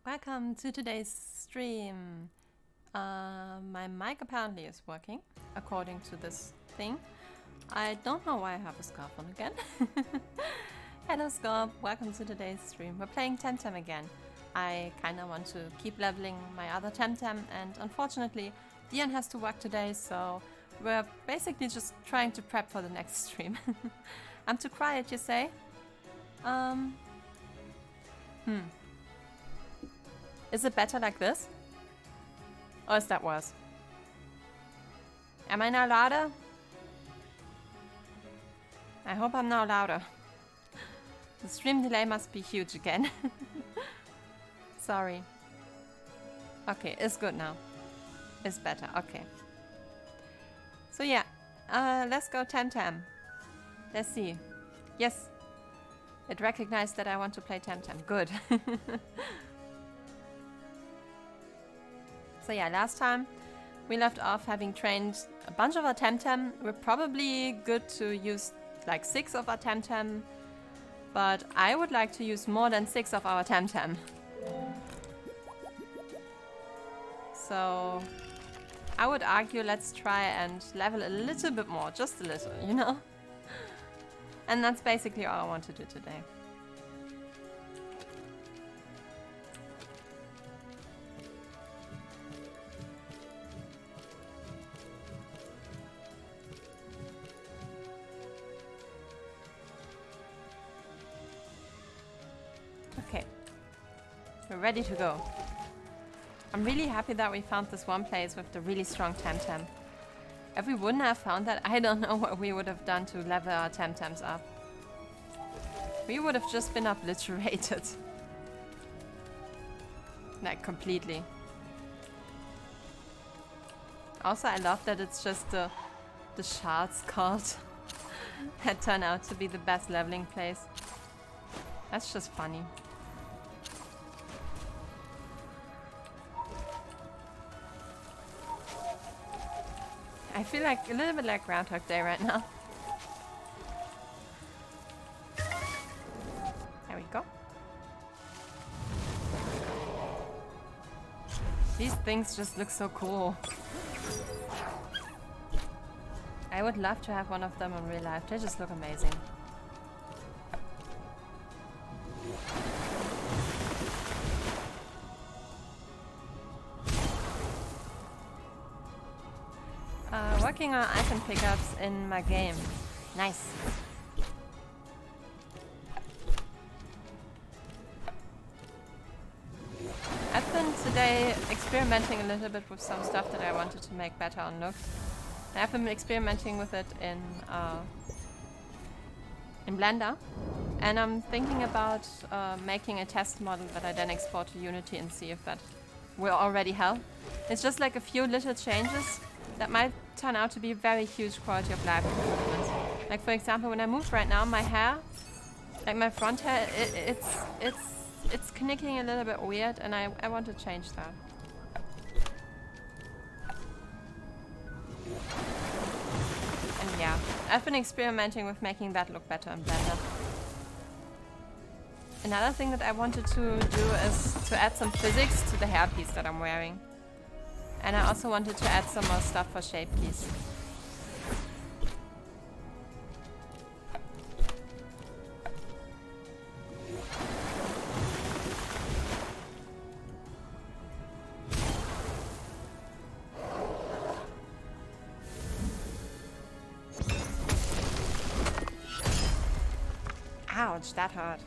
Welcome to today's stream. My mic apparently is working, according to this thing. I don't know why I have a scarf on again. Hello Scarf, welcome to today's stream. We're playing Temtem again. I kinda want to keep leveling my other Temtem, and unfortunately Dion has to work today, so we're basically just trying to prep for the next stream. I'm too quiet, you say? Is it better like this? Or is that worse? Am I now louder? I hope I'm now louder. The stream delay must be huge again. Sorry. Okay, it's good now. It's better, okay. So yeah, let's go Temtem. Let's see. Yes, it recognized that I want to play Temtem. Good. So yeah, last time we left off having trained a bunch of our Temtem. We're probably good to use like 6 of our Temtem, but I would like to use more than 6 of our Temtem. So I would argue let's try and level a little bit more, just a little, you know? And that's basically all I want to do today. Okay, we're ready to go. I'm really happy that we found this one place with the really strong Temtem. If we wouldn't have found that, I don't know what we would have done to level our Temtems up. We would have just been obliterated. Like, completely. Also, I love that it's just the shards card that turn out to be the best leveling place. That's just funny. I feel like a little bit like Groundhog Day right now. There we go. These things just look so cool. I would love to have one of them in real life. They just look amazing. working on item pickups in my game. Nice. I've been today experimenting a little bit with some stuff that I wanted to make better on looks. I've been experimenting with it in Blender, and I'm thinking about making a test model that I then export to Unity and see if that will already help. It's just like a few little changes that might turn out to be very huge quality of life improvements. Like for example, when I move right now, my hair, like my front hair, it's knicking a little bit weird, and I want to change that. And yeah, I've been experimenting with making that look better in Blender. Another thing that I wanted to do is to add some physics to the hairpiece that I'm wearing. And I also wanted to add some more stuff for shape keys. Ouch, that hurt.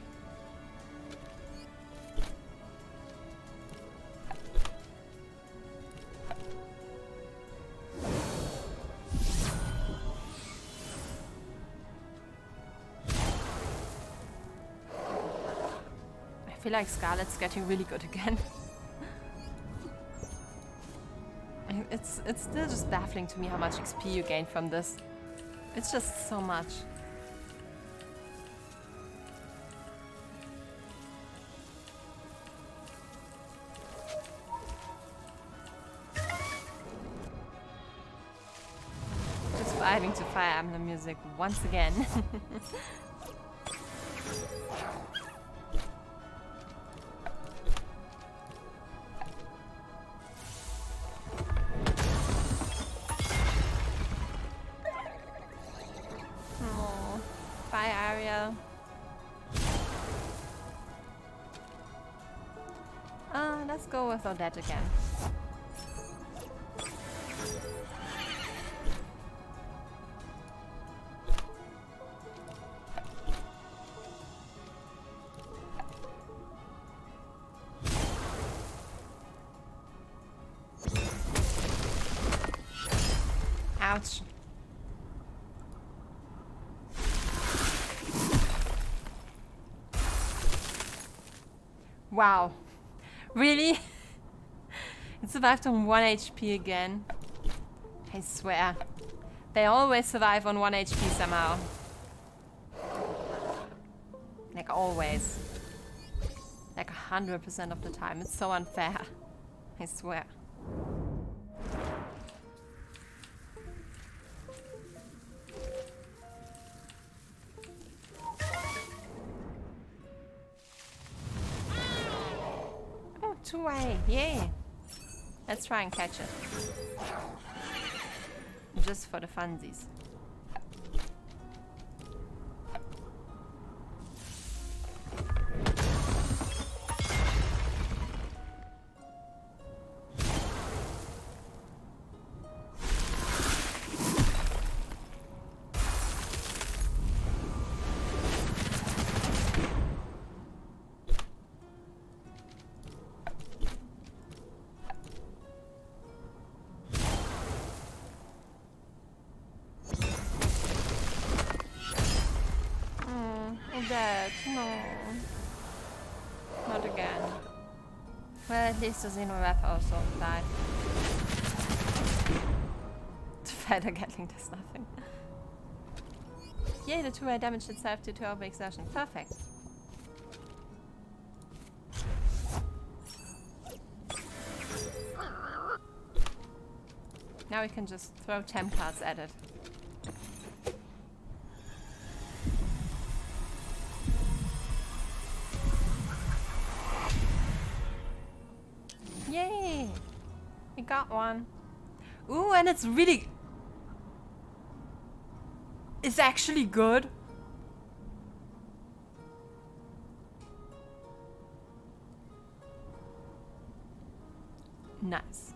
I feel like Scarlet's getting really good again. It's still just baffling to me how much XP you gain from this. It's just so much. Just vibing to Fire Emblem music once again. Let's go with Odette again. Ouch. Wow. Really? It survived on 1 HP again. I swear. They always survive on 1 HP somehow. Like always. Like 100% of the time. It's so unfair. I swear. Oh, 2-way. Yay. Let's try and catch it. Just for the funsies. No. Not again. Well, at least the Xeno-Rap also died. The Feather Gatling does nothing. Yay, the 2-way damaged itself due to overexertion. Perfect. Now we can just throw temp cards at it. Yay! We got one. Ooh, and it's really... It's actually good. Nice.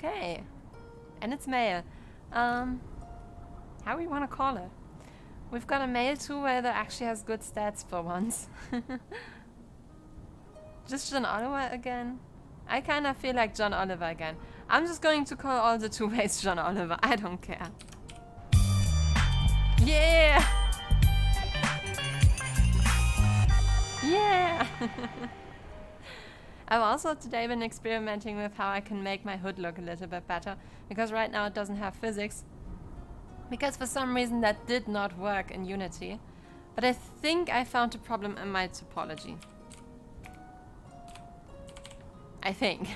Okay. And it's male. How we want to call it? We've got a male two-way that actually has good stats for once. Just John Oliver again? I kind of feel like John Oliver again. I'm just going to call all the two-ways John Oliver. I don't care. Yeah! Yeah! I've also today been experimenting with how I can make my hood look a little bit better, because right now it doesn't have physics. Because for some reason that did not work in Unity. But I think I found a problem in my topology. I think.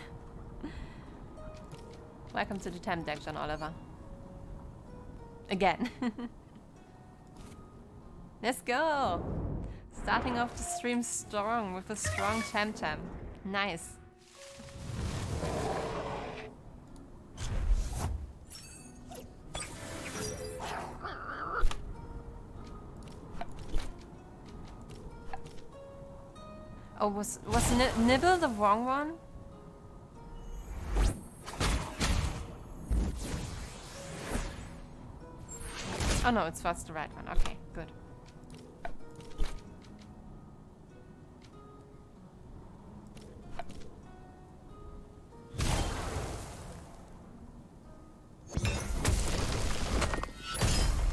Welcome to the temp deck, John Oliver. Again. Let's go! Starting off the stream strong with a strong Temtem. Nice. Oh, was Nibble the wrong one? Oh no, it's first the right one. Okay, good.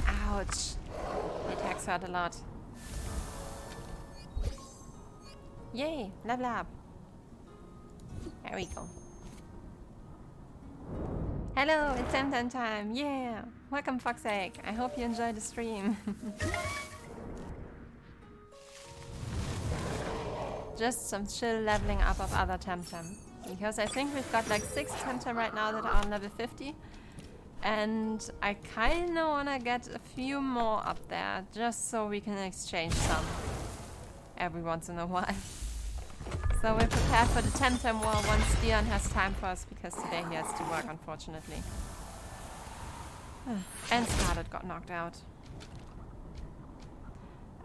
Ouch. The attacks hurt a lot. Yay, level up. There we go. Hello, it's Temtem time. Yeah. Welcome, Foxegg. I hope you enjoyed the stream. Just some chill leveling up of other Temtem. Because I think we've got like 6 Temtem right now that are on level 50. And I kinda wanna get a few more up there, just so we can exchange some every once in a while. So we're prepared for the Temtem War once Dion has time for us, because today he has to work, unfortunately. And Scarlet got knocked out.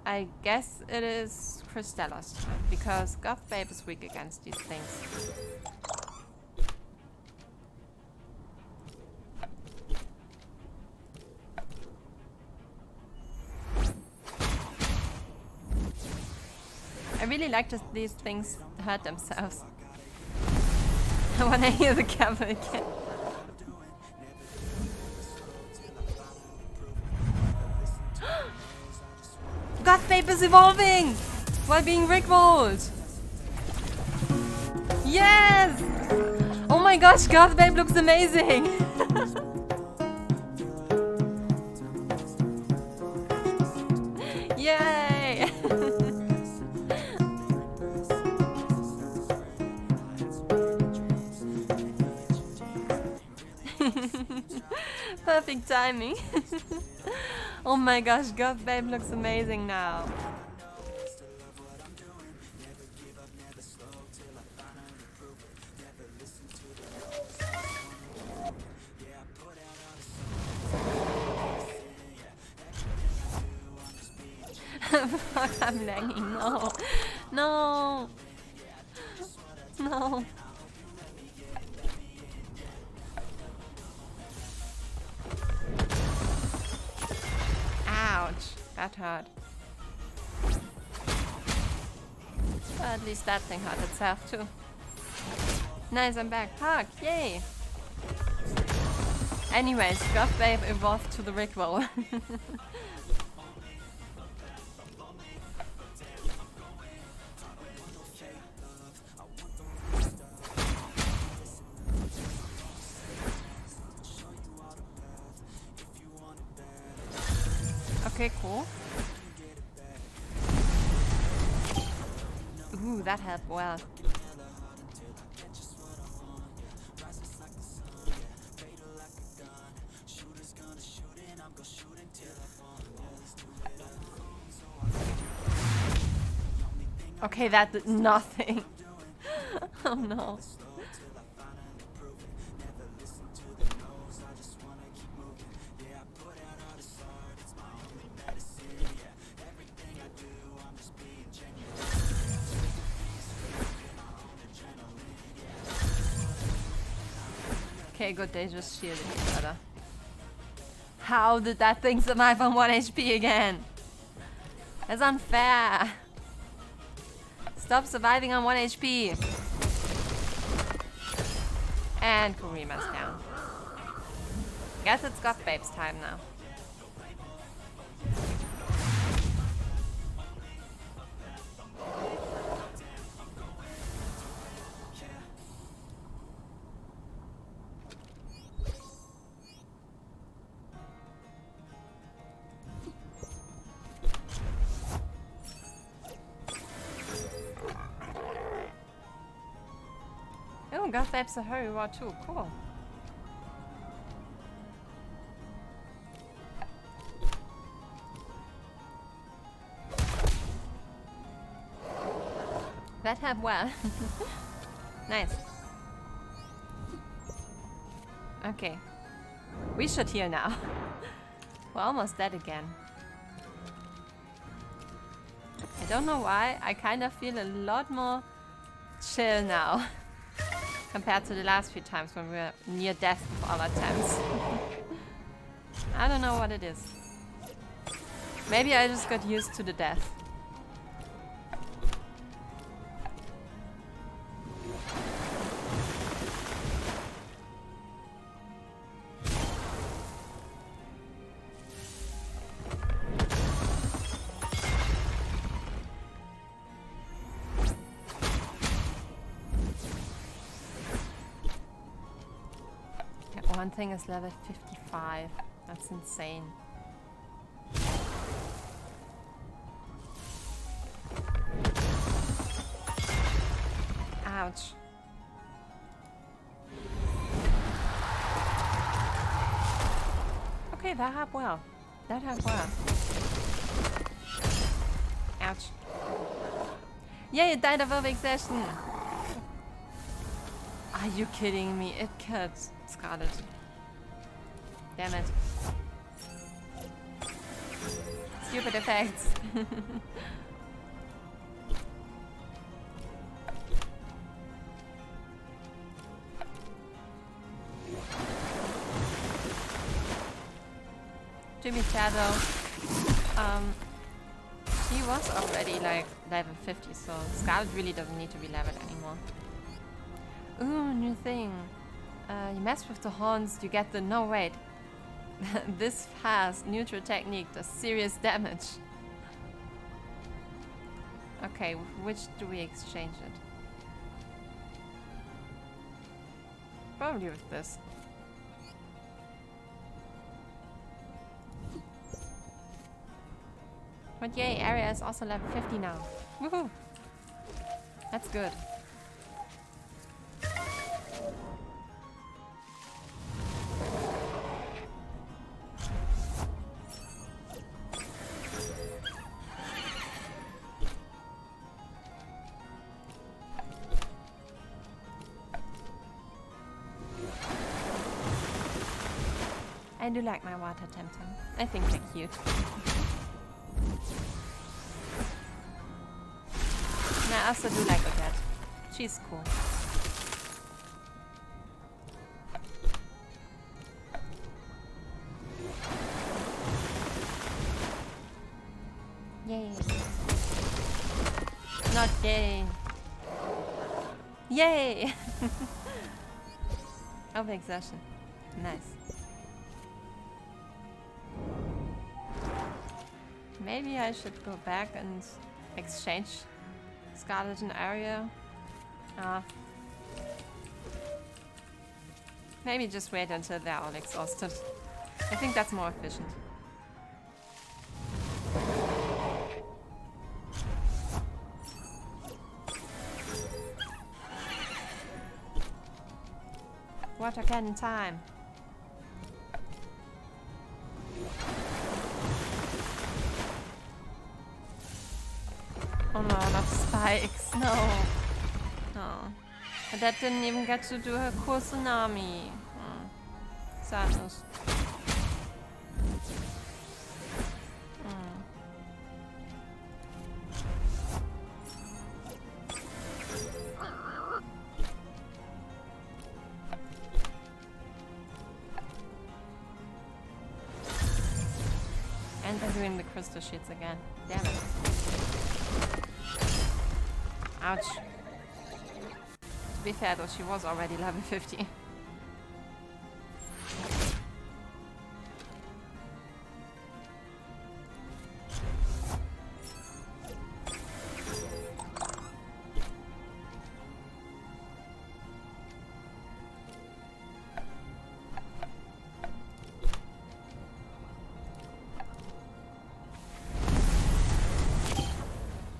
I guess it is Cristella's time, because Goth Babe is weak against these things. I really like that these things hurt themselves. I wanna hear the cover again. Goth Babe is evolving! While being rickrolled! Yes! Oh my gosh, Goth Babe looks amazing! Yay! Perfect timing. Oh my gosh, Goth Babe looks amazing now. Fuck, I'm lagging. No. No. No. Ouch. That hurt. Well, at least that thing hurt itself too. Nice, I'm back. Fuck, yay. Anyways, Goth Babe evolved to the Rickroll. Okay, cool. Ooh, that helped well. Okay, that did nothing. Oh no. Okay, good, they just shielded each other. How did that thing survive on 1 HP again? That's unfair. Stop surviving on 1 HP. And Kurima's down. Guess it's got Babe's time now. Oh, got Babe's a hurry war too. Cool. That have well. Nice. Okay. We should heal now. We're almost dead again. I don't know why, I kind of feel a lot more chill now. Compared to the last few times when we were near death of all attempts. I don't know what it is. Maybe I just got used to the death. One thing is level 55. That's insane. Ouch. Okay, that happened well. That happened well. Ouch. Yay, it died of overexertion. Are you kidding me? It killed Scarlet. Damn it. Stupid effects. To be fair though, he was already like level 50, so Scarlet really doesn't need to be leveled anymore. Ooh, new thing. You mess with the horns, you get the... No, wait. This fast neutral technique does serious damage. Okay, which do we exchange it? Probably with this. But yay, area is also level 50 now. Woohoo! That's good. I do like my water Temtem. I think they're cute. And I also do like Odette. She's cool. Yay. Not yay. Yay! Overexertion. Nice. Maybe I should go back and exchange Scarlet and Aria. Maybe just wait until they're all exhausted. I think that's more efficient. Water cannon time. Oh no, not spikes. No. Oh. And that didn't even get to do her cool tsunami. Sadness. doing the crystal sheets again. Damn it. Ouch. To be fair though, she was already level 50.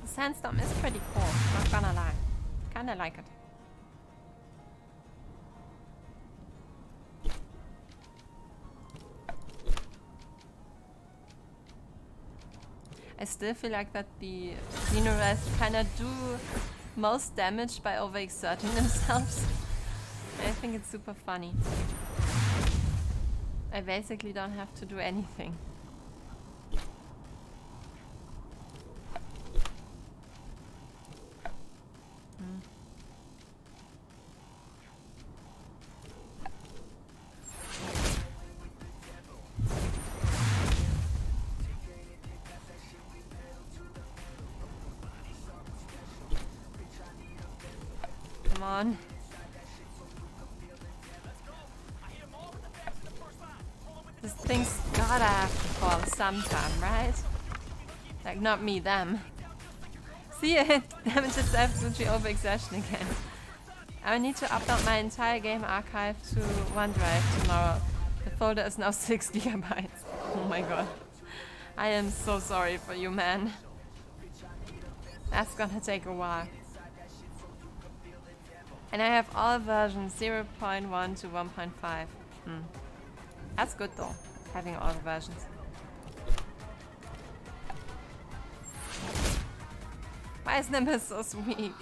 Sandstorm is pretty cool, not gonna lie. Kinda like it. I still feel like that the Xenorests kinda do most damage by overexerting themselves. I think it's super funny. I basically don't have to do anything. Come on. This thing's gotta have to fall sometime, right? Like, not me, them. See it? Damage itself through overexertion again. I need to upload my entire game archive to OneDrive tomorrow. The folder is now 6 gigabytes. Oh my god. I am so sorry for you, man. That's gonna take a while. And I have all versions 0.1 to 1.5. That's good though, having all the versions. Why is Nimbus so weak?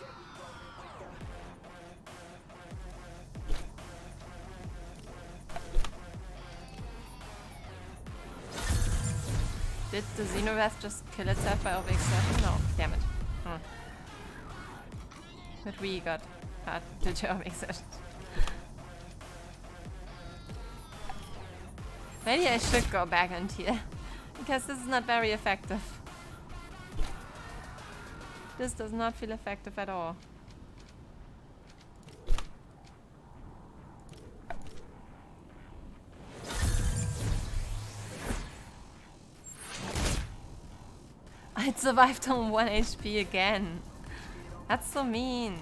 Did the Xenorest just kill itself by overexertion? No, damn it. But we got hurt due to overexertion. Maybe I should go back on tier, because this is not very effective. This does not feel effective at all. I survived on 1 HP again. That's so mean.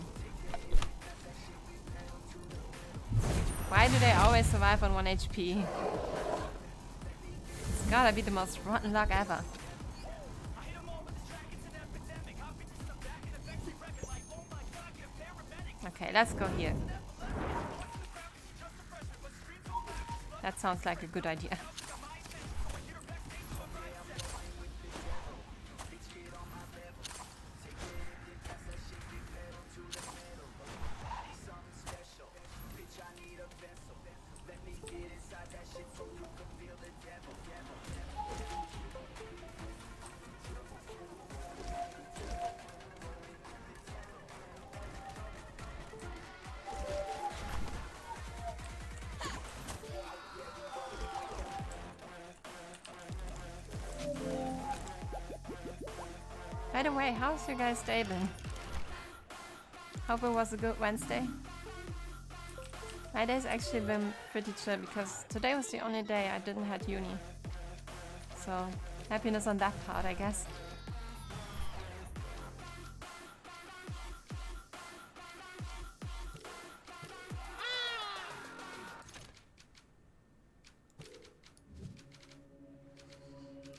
Why do they always survive on 1 HP? It's gotta be the most rotten luck ever. Okay, let's go here. That sounds like a good idea. By the way, how's your guys' day been? Hope it was a good Wednesday. My day's actually been pretty chill because today was the only day I didn't have uni. So, happiness on that part, I guess.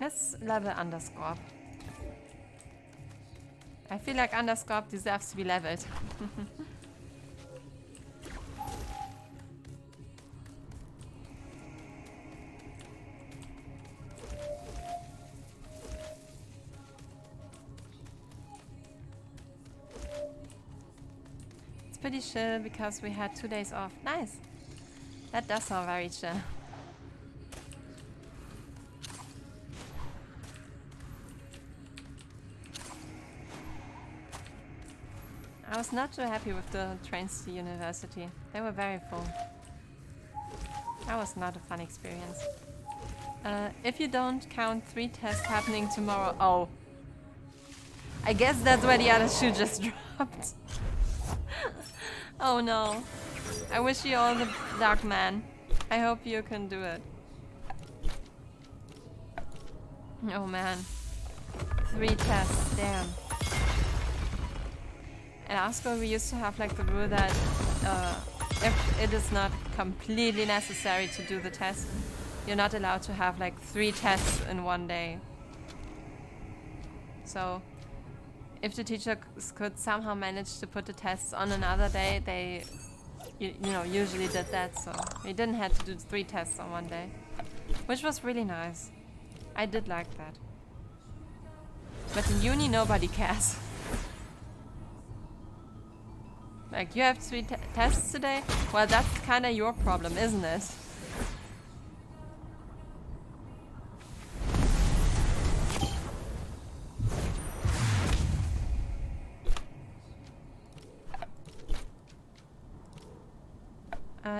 Let's level underscore. I feel like underscore deserves to be leveled. It's pretty chill because we had 2 days off. Nice! That does sound very chill. I was not too happy with the trains to university. They were very full. That was not a fun experience. If you don't count 3 tests happening tomorrow... Oh. I guess that's where the other shoe just dropped. Oh no. I wish you all the luck, man. I hope you can do it. Oh man. 3 tests, damn. In our school we used to have like the rule that if it is not completely necessary to do the test, you're not allowed to have like 3 tests in one day. So if the teacher could somehow manage to put the tests on another day, they you know, usually did that, so we didn't have to do 3 tests on one day, which was really nice. I did like that. But in uni nobody cares. Like, you have 3 tests today? Well, that's kinda your problem, isn't it?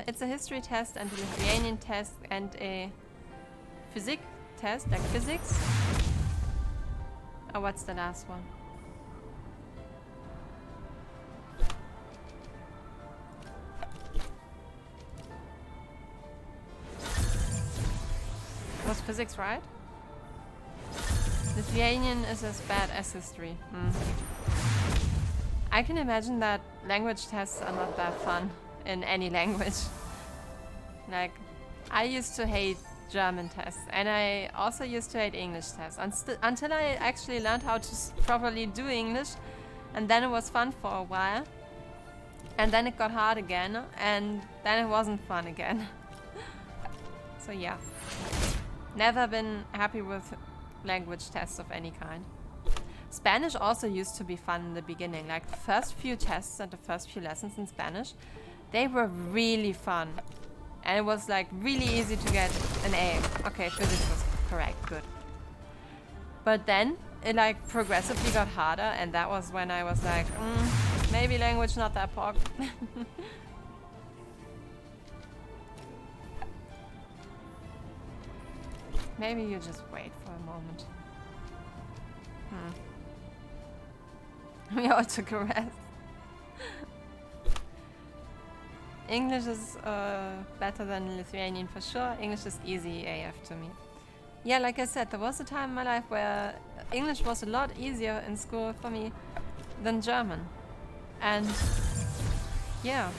It's a history test and a Lithuanian test and a physics test, like physics. Oh, what's the last one? Was physics right? Lithuanian is as bad as history. I can imagine that language tests are not that fun in any language. Like, I used to hate German tests, and I also used to hate English tests until I actually learned how to properly do English, and then it was fun for a while, and then it got hard again, and then it wasn't fun again. So yeah, never been happy with language tests of any kind. Spanish also used to be fun in the beginning, like the first few tests and the first few lessons in Spanish, they were really fun. And it was like really easy to get an A. Okay, physics was correct, good. But then it like progressively got harder, and that was when I was like, maybe language not that pog. Maybe you just wait for a moment. We all took a rest. English is better than Lithuanian for sure. English is easy AF to me. Yeah, like I said, there was a time in my life where English was a lot easier in school for me than German. And yeah,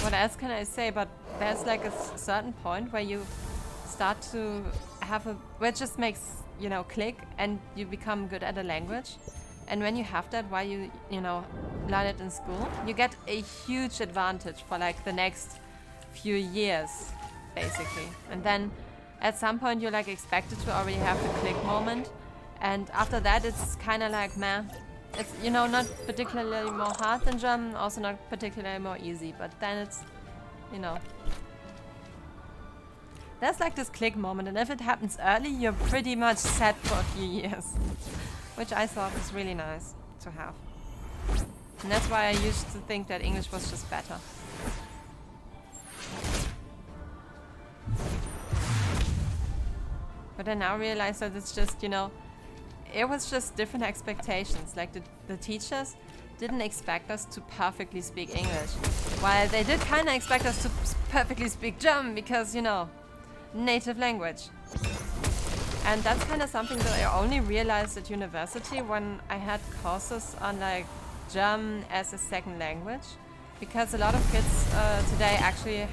what else can I say? But there's like a certain point where you start to have where it just makes, you know, click, and you become good at a language. And when you have that while you know, learn it in school, you get a huge advantage for like the next few years, basically. And then at some point you're like expected to already have the click moment. And after that it's kind of like, meh. It's, you know, not particularly more hard than German, also not particularly more easy. But then it's, you know, there's like this click moment, and if it happens early, you're pretty much set for a few years. Which I thought was really nice to have. And that's why I used to think that English was just better. But I now realize that it's just, you know, it was just different expectations. Like the teachers didn't expect us to perfectly speak English. While they did kind of expect us to perfectly speak German because, you know, native language. And that's kind of something that I only realized at university when I had courses on like German as a second language, because a lot of kids today actually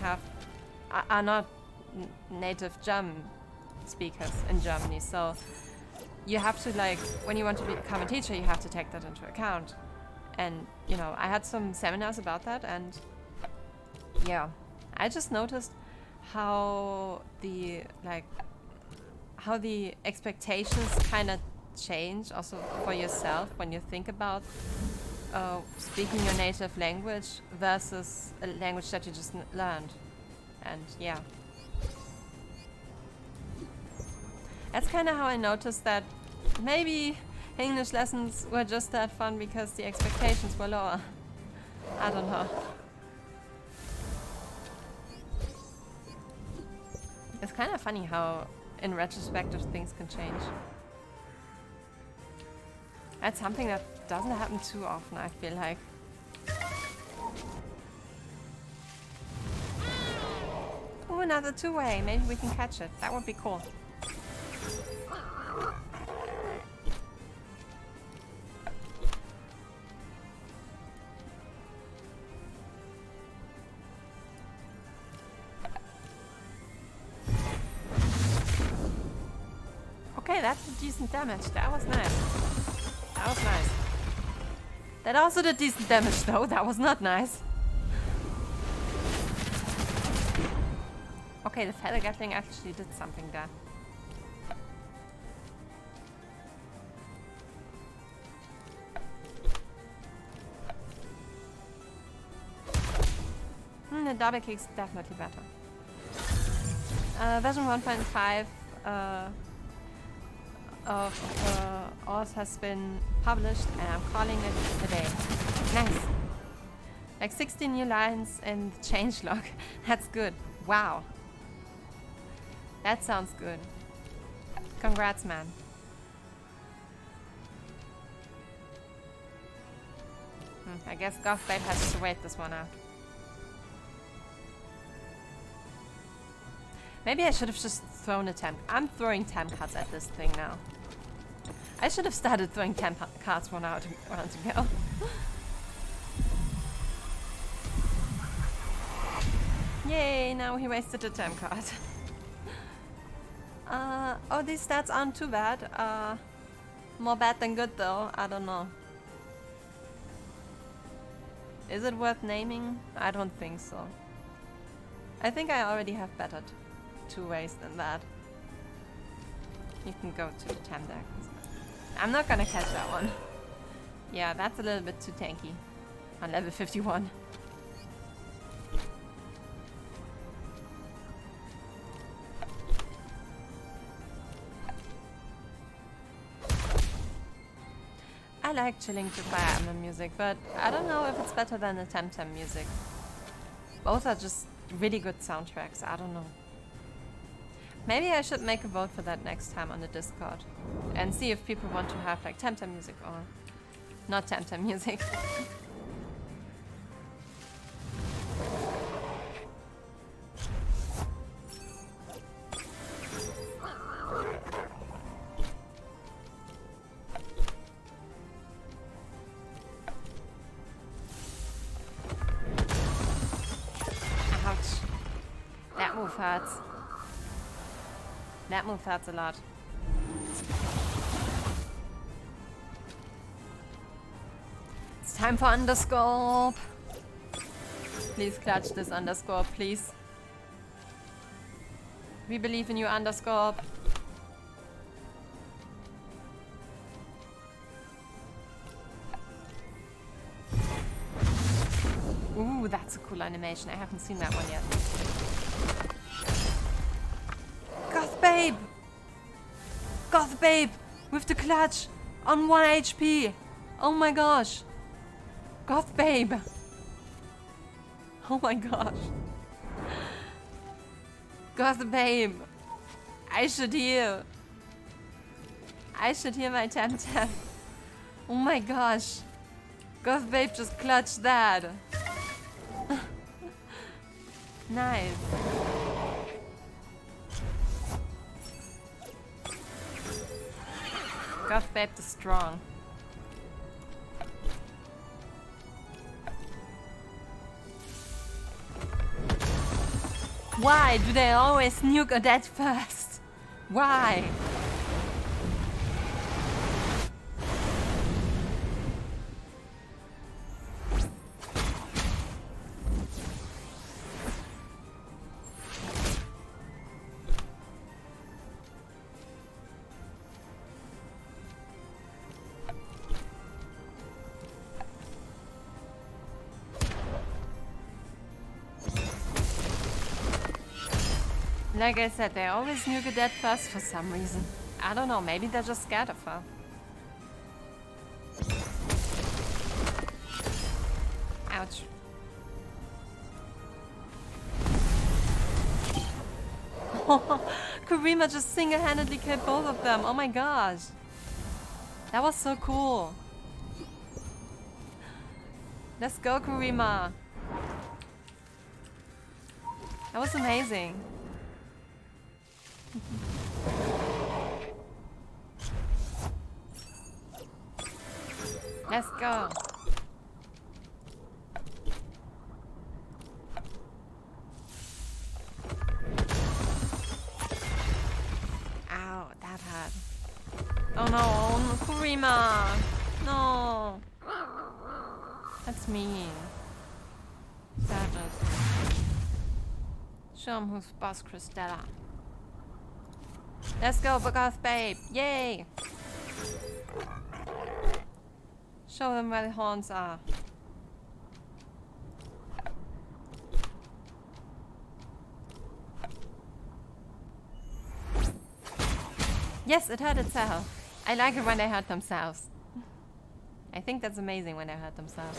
are not native German speakers in Germany. So you have to, like, when you want to become a teacher, you have to take that into account. And you know, I had some seminars about that, and yeah, I just noticed how the expectations kind of change also for yourself when you think about speaking your native language versus a language that you just learned. And yeah, that's kind of how I noticed that maybe English lessons were just that fun because the expectations were lower. I don't know. It's kind of funny how, in retrospective, things can change. That's something that doesn't happen too often, I feel like. Ooh, another two-way. Maybe we can catch it. That would be cool. Okay, that's a decent damage. That was nice. That was nice. That also did decent damage though. That was not nice. Okay, the feather gatling actually did something there. The double kick's definitely better. Version 1.5 of Oz has been published and I'm calling it a day. Nice. Like 16 new lines and changelog. That's good. Wow. That sounds good. Congrats, man. I guess Gothbabe has to wait this one out. Maybe I should have just thrown a temp. I'm throwing temp cards at this thing now. I should have started throwing temp cards rounds ago. Yay, now he wasted a temp card. Oh, these stats aren't too bad. More bad than good though, I don't know. Is it worth naming? I don't think so. I think I already have better two ways than that. You can go to the temp deck. I'm not gonna catch that one. Yeah, that's a little bit too tanky. On level 51. I like chilling to Fire Emblem music, but I don't know if it's better than the Temtem music. Both are just really good soundtracks, I don't know. Maybe I should make a vote for that next time on the Discord. And see if people want to have like Temtem music or not Temtem music. Hurts. That move hurts a lot. It's time for underscope. Please clutch this underscope, please. We believe in you, underscope. Ooh, that's a cool animation. I haven't seen that one yet. Gothbabe! Gothbabe! With the clutch! On 1 HP! Oh my gosh! Gothbabe! Oh my gosh! Gothbabe! I should heal! I should heal my Temtem! Oh my gosh! Gothbabe just clutched that! Nice! Gothbabe the strong. Why do they always nuke a dead first? Why? Like I said, they always nuke a dead first for some reason. I don't know, maybe they're just scared of her. Ouch. Kurima just single-handedly killed both of them. Oh my gosh. That was so cool. Let's go, Kurima. That was amazing. Let's go. Ow, that hurt. Oh no, Kurima. No. That's mean. That is. Show him who's boss, Christella. Let's go, Boggoth babe. Yay. Show them where the horns are. Yes, it hurt itself. I like it when they hurt themselves. I think that's amazing when they hurt themselves.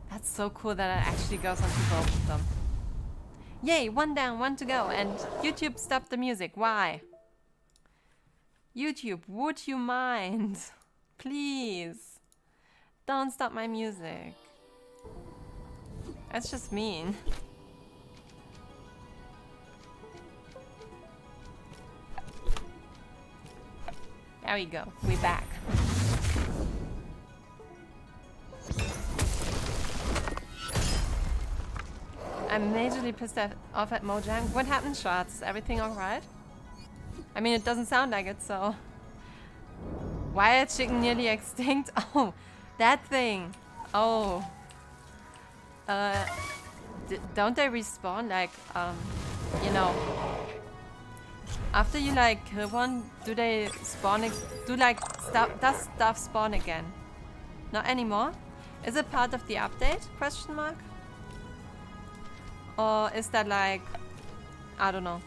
That's so cool that it actually goes onto both of them. Yay, one down, one to go. And YouTube stopped the music. Why? YouTube, would you mind? Please. Don't stop my music. That's just mean. There we go. We're back. I'm majorly pissed off at Mojang. What happened, Shots? Is everything alright? I mean, it doesn't sound like it, so... Why are chicken nearly extinct? Oh, that thing. Oh. Don't they respawn? Like, you know... After you, like, kill one, do they spawn... does stuff spawn again? Not anymore? Is it part of the update? Question mark? Or is that like... I don't know.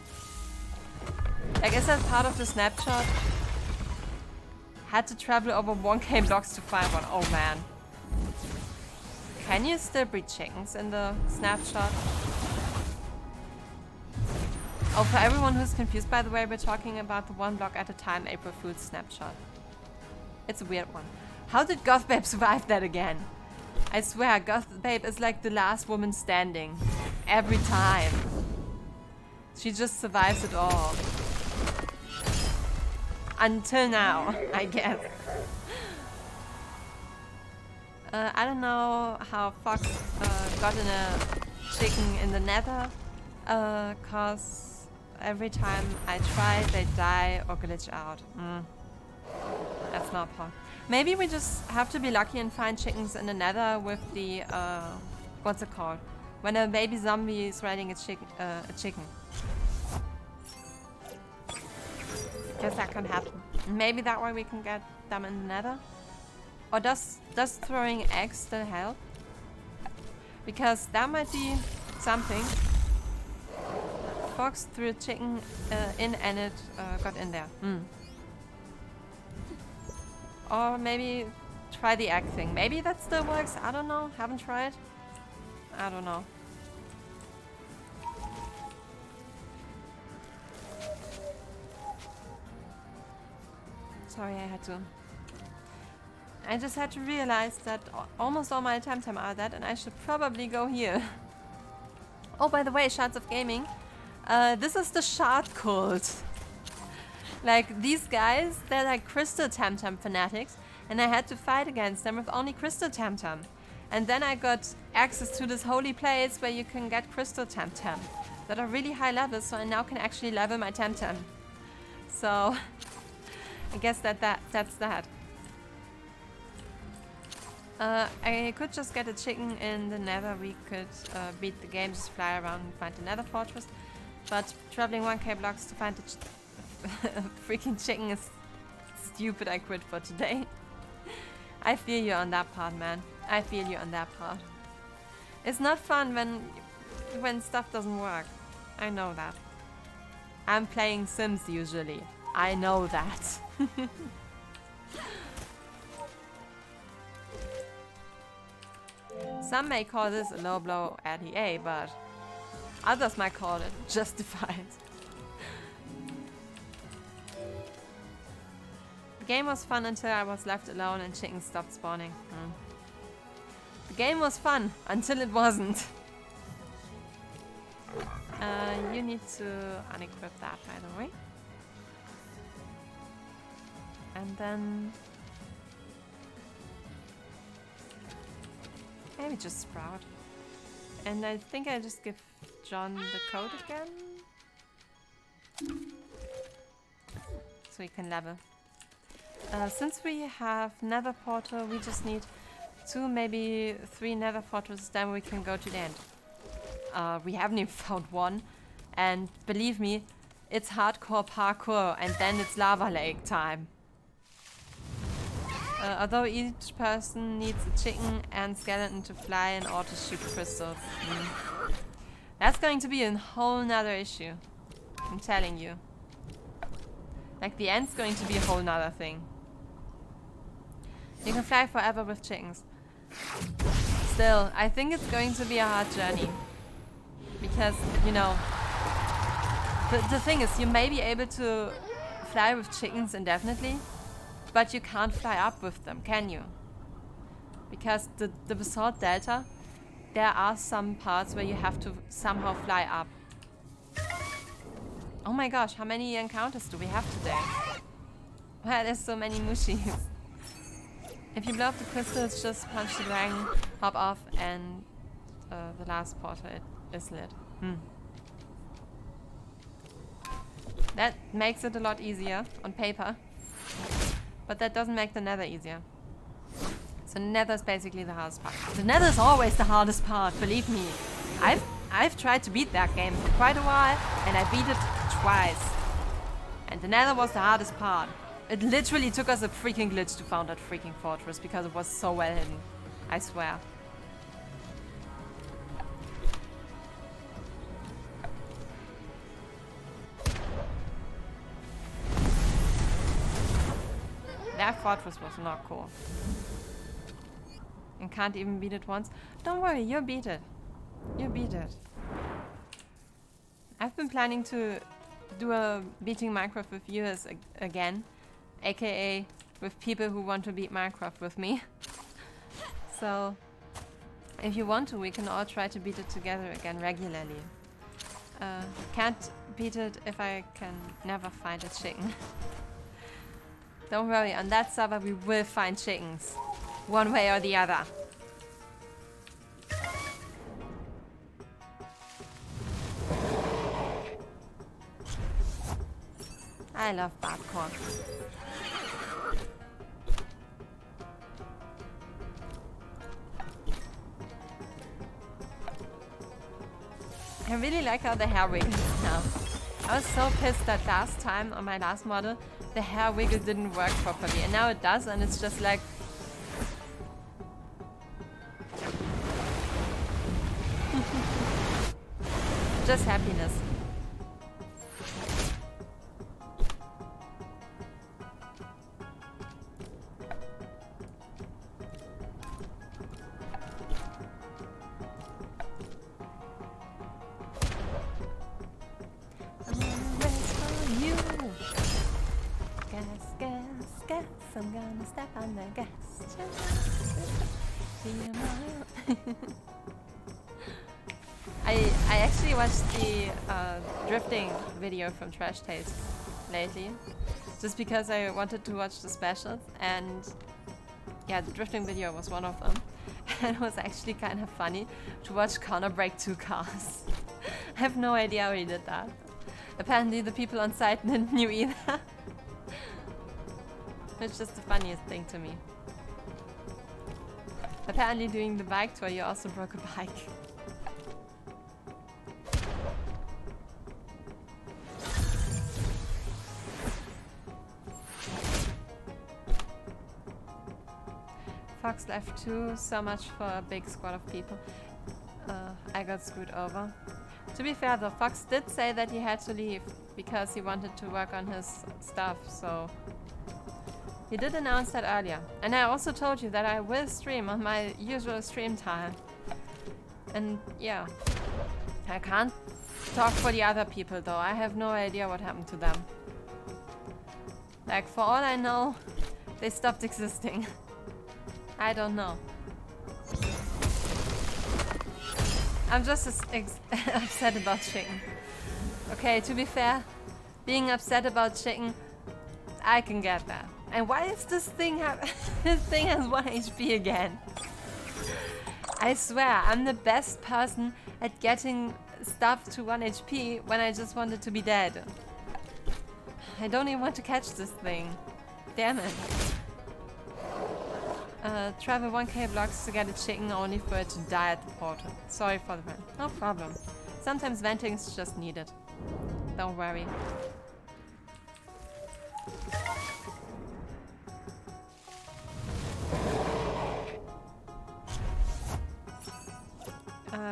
Like, is that part of the snapshot? Had to travel over 1k blocks to find one. Oh man. Can you still breed chickens in the snapshot? Oh, for everyone who's confused, by the way, we're talking about the one block at a time April Fool's snapshot. It's a weird one. How did Goth Babe survive that again? I swear, Goth Babe is like the last woman standing. Every time. She just survives it all. Until now, I guess. I don't know how Fox got in a chicken in the nether. Cause every time I try, they die or glitch out. That's not fun. Maybe we just have to be lucky and find chickens in the nether with the, what's it called? When a baby zombie is riding a chicken. Guess that can happen. Maybe that way we can get them in the nether. Or does throwing eggs still help? Because that might be something. Fox threw a chicken in and it got in there. Or maybe try the egg thing. Maybe that still works. I don't know. Haven't tried. I don't know. Sorry, I just had to realize that almost all my Temtem are dead and I should probably go here. Oh, by the way, Shards of Gaming. This is the Shard cult. Like, these guys, they're like crystal Temtem fanatics and I had to fight against them with only crystal Temtem. And then I got access to this holy place where you can get crystal Temtem that are really high levels, so I now can actually level my Temtem. So, I guess that's that. I could just get a chicken in the nether. We could beat the game, just fly around and find the nether fortress. But traveling 1k blocks to find a freaking chicken is stupid. I quit for today. I feel you on that part, man. I feel you on that part. It's not fun when stuff doesn't work. I know that. I'm playing Sims usually. I know that. Some may call this a low blow at EA, but others might call it justified. The game was fun until I was left alone and chickens stopped spawning. The game was fun until it wasn't. You need to unequip that, by the way. And then maybe just sprout. And I think I just give John the code again, so he can level. Since we have nether portal, we just need 2, maybe 3 nether portals, then we can go to the end. We haven't even found one, and believe me, it's hardcore parkour, and then it's lava lake time. Although each person needs a chicken and skeleton to fly in order to shoot crystals. That's going to be a whole nother issue. I'm telling you. Like, the end's going to be a whole nother thing. You can fly forever with chickens. Still, I think it's going to be a hard journey. Because, you know, the thing is, you may be able to fly with chickens indefinitely, but you can't fly up with them, can you? Because the Basalt Delta, there are some parts where you have to somehow fly up. Oh my gosh, how many encounters do we have today? Well, there's so many mushies. If you blow up the crystals, just punch the dragon, hop off, and the last portal is lit. That makes it a lot easier on paper, but that doesn't make the nether easier. So nether is basically the hardest part. The nether is always the hardest part, believe me. I've tried to beat that game for quite a while, and I beat it twice. And the nether was the hardest part. It literally took us a freaking glitch to found that freaking fortress because it was so well hidden. I swear. That fortress was not cool. And can't even beat it once. Don't worry, you'll beat it. You beat it. I've been planning to do a beating Minecraft with viewers again. AKA with people who want to beat Minecraft with me. So, if you want to, we can all try to beat it together again regularly. Can't beat it if I can never find a chicken. Don't worry, on that server we will find chickens. One way or the other. I love parkour. I really like how the hair wiggles now. I was so pissed that last time on my last model the hair wiggle didn't work properly, and now it does, and it's just like just happiness. I'm gonna step on the gas. I actually watched the drifting video from Trash Taste lately, just because I wanted to watch the specials, and yeah, the drifting video was one of them. And it was actually kind of funny to watch Connor break 2 cars. I have no idea how he did that. Apparently the people on site didn't knew either. It's just the funniest thing to me. Apparently doing the bike tour you also broke a bike. Fox left too, so much for a big squad of people. I got screwed over. To be fair though, Fox did say that he had to leave because he wanted to work on his stuff, so he did announce that earlier. And I also told you that I will stream on my usual stream time. And yeah, I can't talk for the other people though. I have no idea what happened to them. Like, for all I know, they stopped existing. I don't know. I'm just upset about chicken. Okay, to be fair, being upset about chicken, I can get that. And why is this thing this thing has 1 HP again? I swear, I'm the best person at getting stuff to 1 HP when I just want it to be dead. I don't even want to catch this thing. Damn it. Travel 1k blocks to get a chicken only for it to die at the portal. Sorry for the vent. No problem. Sometimes venting is just needed. Don't worry.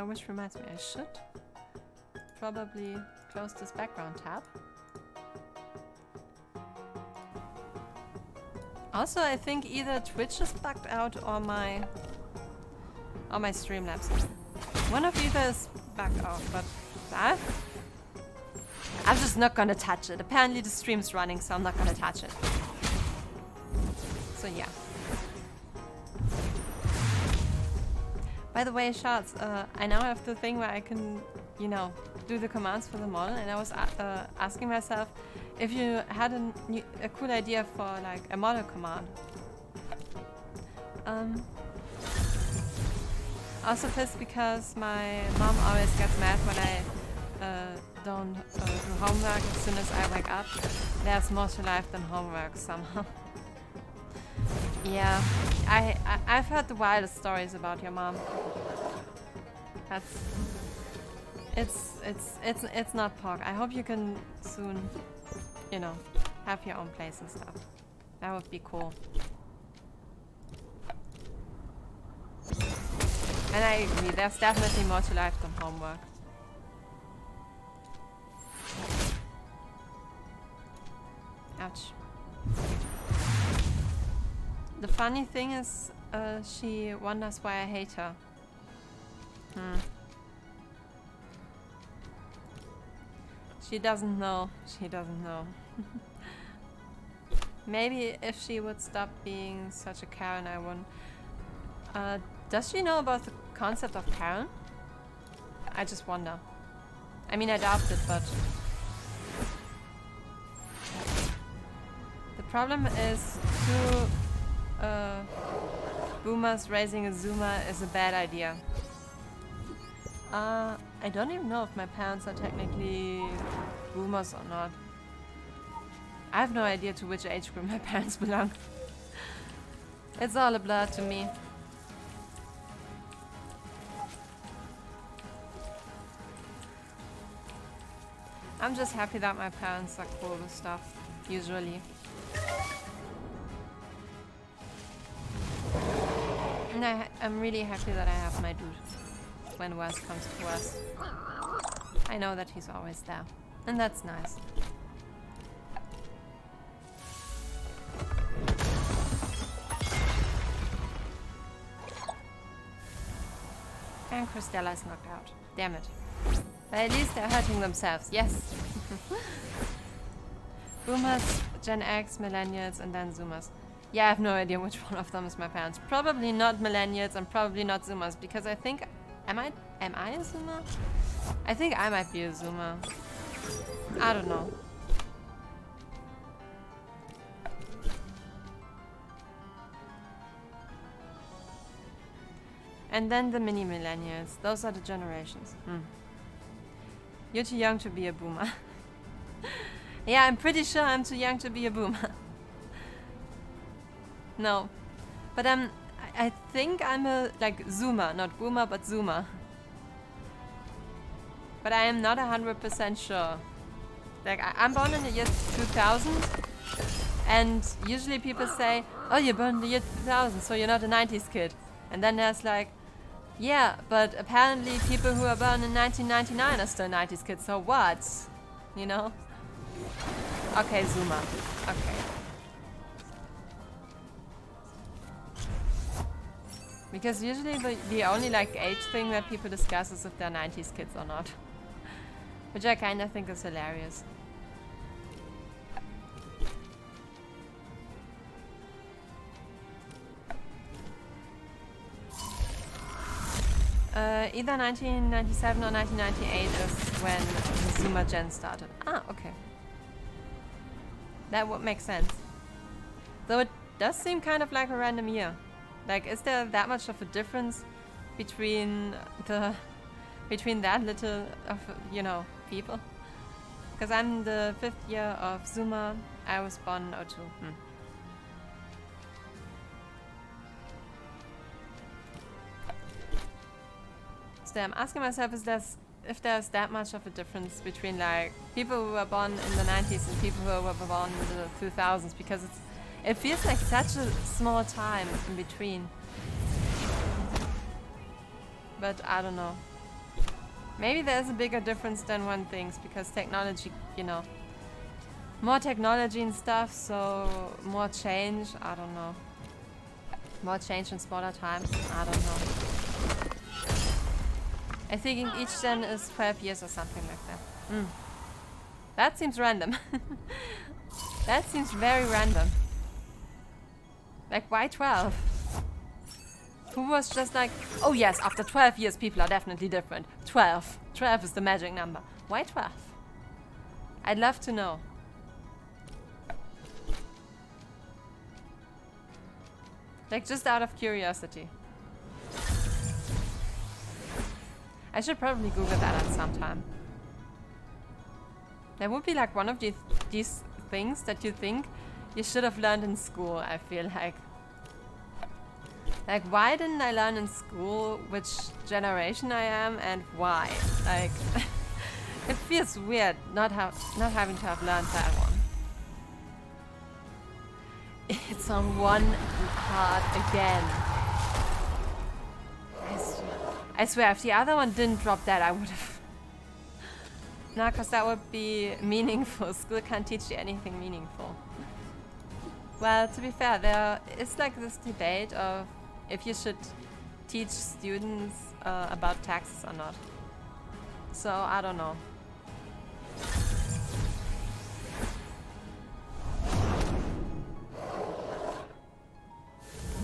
Which reminds me, I should probably close this background tab. Also, I think either Twitch is bugged out or my Streamlabs. One of either is bugged out, but I'm just not gonna touch it. Apparently the stream's running, so I'm not gonna touch it. So yeah. By the way, Shards, I now have the thing where I can, you know, do the commands for the model, and I was asking myself if you had a cool idea for like a model command. Also pissed because my mom always gets mad when I don't do homework as soon as I wake up. There's more to life than homework somehow. Yeah, I've heard the wildest stories about your mom. It's not pork. I hope you can soon, you know, have your own place and stuff. That would be cool. And I agree, there's definitely more to life than homework. Ouch. The funny thing is, she wonders why I hate her. She doesn't know. She doesn't know. Maybe if she would stop being such a Karen, I wouldn't. Does she know about the concept of Karen? I just wonder. I mean, I doubt it, but... The problem is, two boomers raising a zoomer is a bad idea. I don't even know if my parents are technically boomers or not. I have no idea to which age group my parents belong. It's all a blur to me. I'm just happy that my parents are cool with stuff, usually. And I'm really happy that I have my dude. When worse comes to worse. I know that he's always there. And that's nice. And Christella is knocked out. Damn it. But at least they're hurting themselves. Yes. Boomers, Gen X, Millennials, and then Zoomers. Yeah, I have no idea which one of them is my parents. Probably not Millennials and probably not Zoomers, because I think... Am I a Zoomer? I think I might be a Zoomer. I don't know. And then the mini millennials. Those are the generations. You're too young to be a boomer. Yeah, I'm pretty sure I'm too young to be a boomer. No. But I think I'm a, like, Zoomer. Not boomer, but Zoomer. But I am not 100% sure. Like, I'm born in the year 2000. And usually people say, oh, you're born in the year 2000, so you're not a 90s kid. And then there's like, yeah, but apparently people who are born in 1999 are still 90s kids, so what? You know? Okay, Zoomer. Okay. Because usually the only like age thing that people discuss is if they're 90s kids or not. Which I kind of think is hilarious. Either 1997 or 1998 is when the Zoomer gen started. Ah, okay. That would make sense. Though it does seem kind of like a random year. Like, is there that much of a difference between that little of, you know, people? Because I'm the 5th year of Zoomer. I was born in 02. So I'm asking myself if there's that much of a difference between like people who were born in the 90s and people who were born in the 2000s, because it feels like such a small time in between. But I don't know. Maybe there's a bigger difference than one thinks, because technology, you know, more technology and stuff, so more change, I don't know. More change in smaller times, I don't know. I think each gen is 12 years or something like that. That seems random. That seems very random. Like, why 12? Who was just like, oh yes, after 12 years people are definitely different. 12. 12 is the magic number. Why 12? I'd love to know. Like, just out of curiosity. I should probably Google that at some time. That would be like one of these things that you think you should have learned in school, I feel like. Like, why didn't I learn in school which generation I am and why? Like, it feels weird not having to have learned that one. It's on one part again. I swear, if the other one didn't drop that, I would have. No, because that would be meaningful. School can't teach you anything meaningful. Well, to be fair, there is like this debate of if you should teach students about taxes or not. So, I don't know.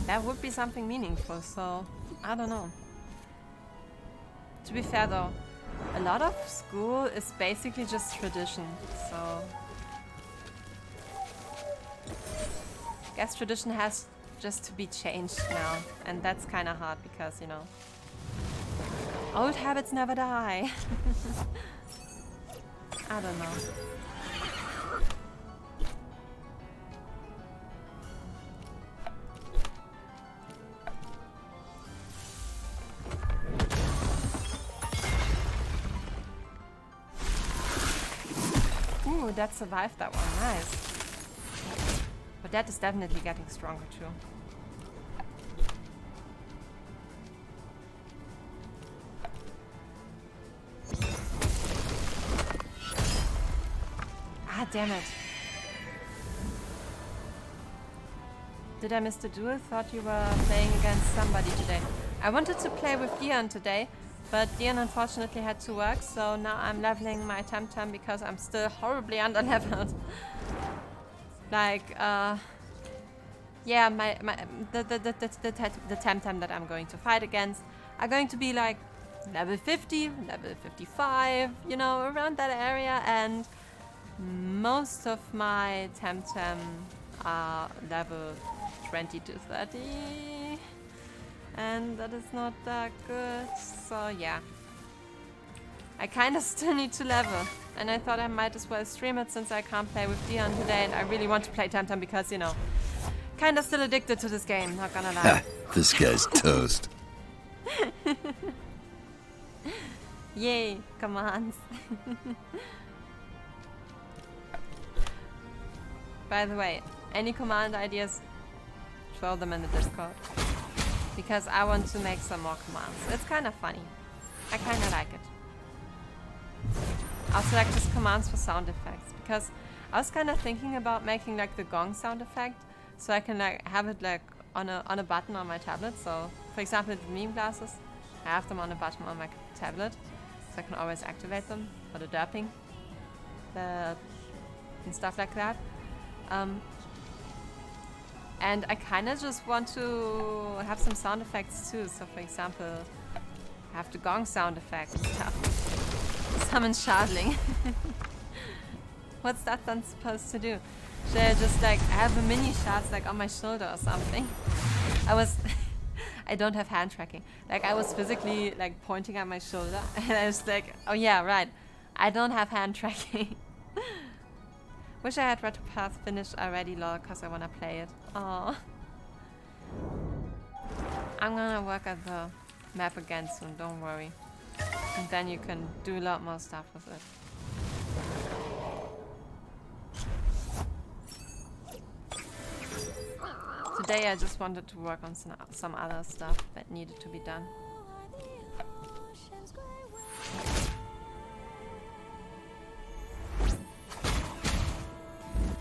That would be something meaningful, so I don't know. To be fair though, a lot of school is basically just tradition, so I guess tradition has just to be changed now, and that's kind of hard because, you know, old habits never die. I don't know. Ooh, that survived that one, nice. But that is definitely getting stronger too. Ah, damn it. Did I miss the duel? Thought you were playing against somebody today. I wanted to play with Dion today, but Dion unfortunately had to work, so now I'm leveling my Temtem because I'm still horribly underleveled. Like, yeah, the Temtem that I'm going to fight against are going to be like level 50, level 55, you know, around that area, and most of my Temtem are level 20 to 30. And that is not that good, so yeah. I kind of still need to level, and I thought I might as well stream it since I can't play with Dion today, and I really want to play Temtem because, you know, kind of still addicted to this game, not gonna lie. This guy's toast. Yay, commands. By the way, any command ideas, throw them in the Discord. Because I want to make some more commands. It's kind of funny. I kind of like it. I'll select just commands for sound effects. Because I was kind of thinking about making like the gong sound effect. So I can like have it like on a button on my tablet. So For example, the meme glasses, I have them on the bottom of my tablet, so I can always activate them, or the derping, and stuff like that. And I kind of just want to have some sound effects too. So for example, I have the gong sound effect and stuff. Summon Shardling. What's that then supposed to do? Should I just like have a mini shards like on my shoulder or something? I don't have hand tracking. Like I was physically like pointing at my shoulder and I was like, oh yeah, right. I don't have hand tracking. Wish I had Retropath finished already, lol, cause I wanna play it. Aww. I'm gonna work at the map again soon, don't worry. And then you can do a lot more stuff with it. Today I just wanted to work on some other stuff that needed to be done.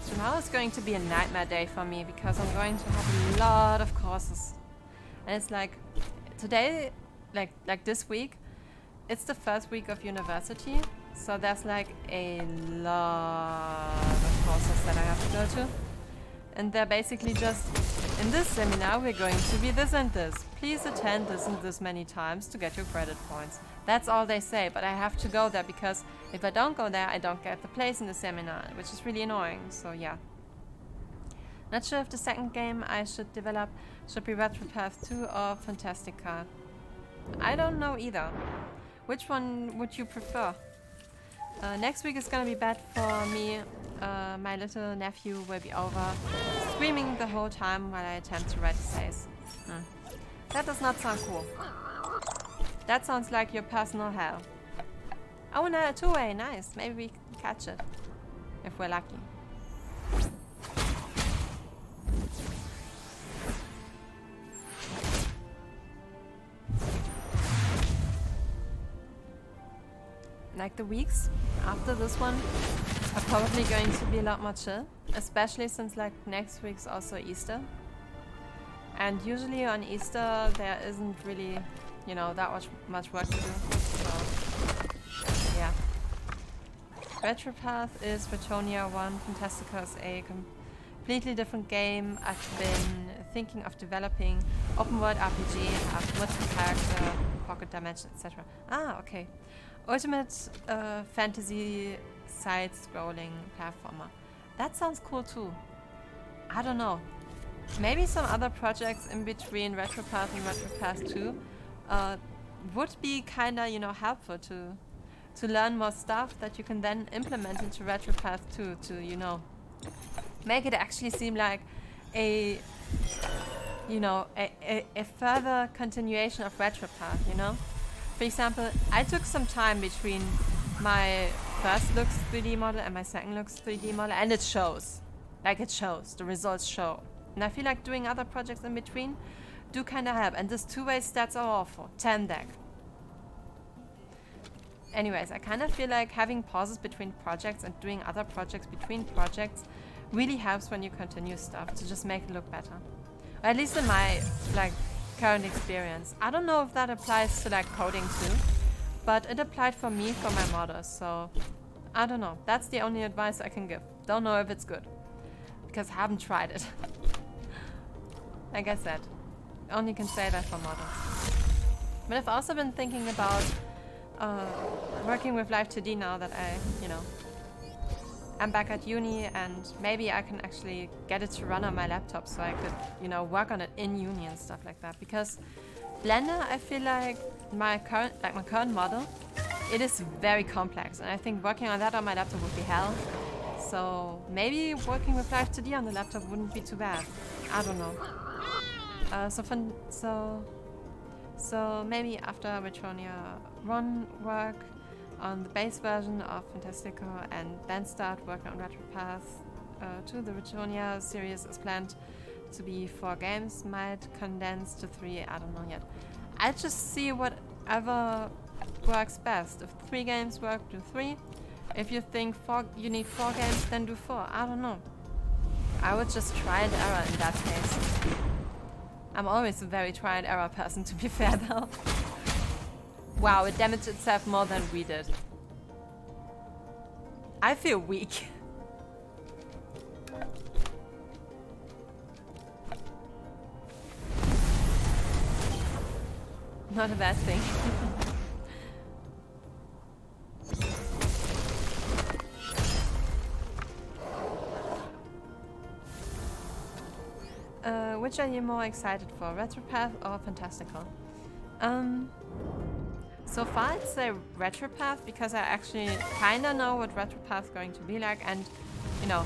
Tomorrow is going to be a nightmare day for me because I'm going to have a lot of courses. And it's like, today, like this week, it's the first week of university. So there's like a lot of courses that I have to go to. And they're basically just, in this seminar we're going to be this and this. Please attend this and this many times to get your credit points. That's all they say, but I have to go there because if I don't go there, I don't get the place in the seminar, which is really annoying, so yeah. Not sure if the second game I should develop should be Retropath 2 or Fantastica. I don't know either. Which one would you prefer? Next week is gonna be bad for me. My little nephew will be over, screaming the whole time while I attempt to write essays. That does not sound cool. That sounds like your personal hell. Oh no, a two-way, nice. Maybe we can catch it. If we're lucky. Like the weeks after this one are probably going to be a lot more chill. Especially since like next week's also Easter. And usually on Easter there isn't really, you know, that much work to do. So, yeah. Retropath is Retonia 1, Fantastica is a completely different game. I've been thinking of developing open world RPG, have multiple character, pocket dimension, etc. Ah, okay. Ultimate fantasy side-scrolling platformer. That sounds cool too. I don't know. Maybe some other projects in between Retropath and Retropath 2 would be kinda, you know, helpful to learn more stuff that you can then implement into Retropath 2 to, you know, make it actually seem like a, you know, a further continuation of Retropath, you know? For example, I took some time between my first looks 3D model and my second looks 3D model, and it shows. Like, it shows. The results show. And I feel like doing other projects in between do kind of help. And this two-way stats are awful. 10 deck. Anyways, I kind of feel like having pauses between projects and doing other projects between projects really helps when you continue stuff to just make it look better. Or at least in my, like, current experience. I don't know if that applies to, like, coding too. But it applied for me for my models, so I don't know. That's the only advice I can give. Don't know if it's good. Because I haven't tried it. Like I said, only can say that for models. But I've also been thinking about working with Live 2D now that I'm back at uni, and maybe I can actually get it to run on my laptop so I could, you know, work on it in uni and stuff like that. Because Blender, I feel like my current model, it is very complex, and I think working on that on my laptop would be hell. So maybe working with Live 2D on the laptop wouldn't be too bad. I don't know. So maybe after Retronia 1 work on the base version of Fantastica and then start working on Retropath 2. The Retronia series is planned to be 4 games, might condense to 3, I don't know yet. I just see whatever works best. If 3 games work, do 3. If you think you need 4 games, then do 4. I don't know. I would just try and error in that case. I'm always a very try and error person, to be fair though. Wow, it damaged itself more than we did. I feel weak. Not a bad thing. Which are you more excited for, Retropath or Fantastical? So far I'd say Retropath, because I actually kinda know what Retropath's going to be like, and you know,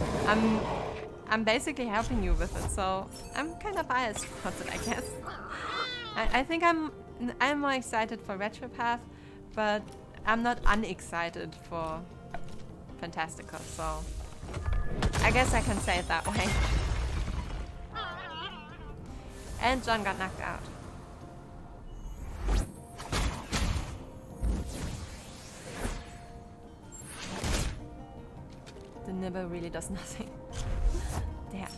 I'm basically helping you with it, so I'm kinda biased towards it, I guess. I think I'm more excited for Retropath, but I'm not unexcited for Fantastical, so I guess I can say it that way. And John got knocked out. The nibble really does nothing. Damn.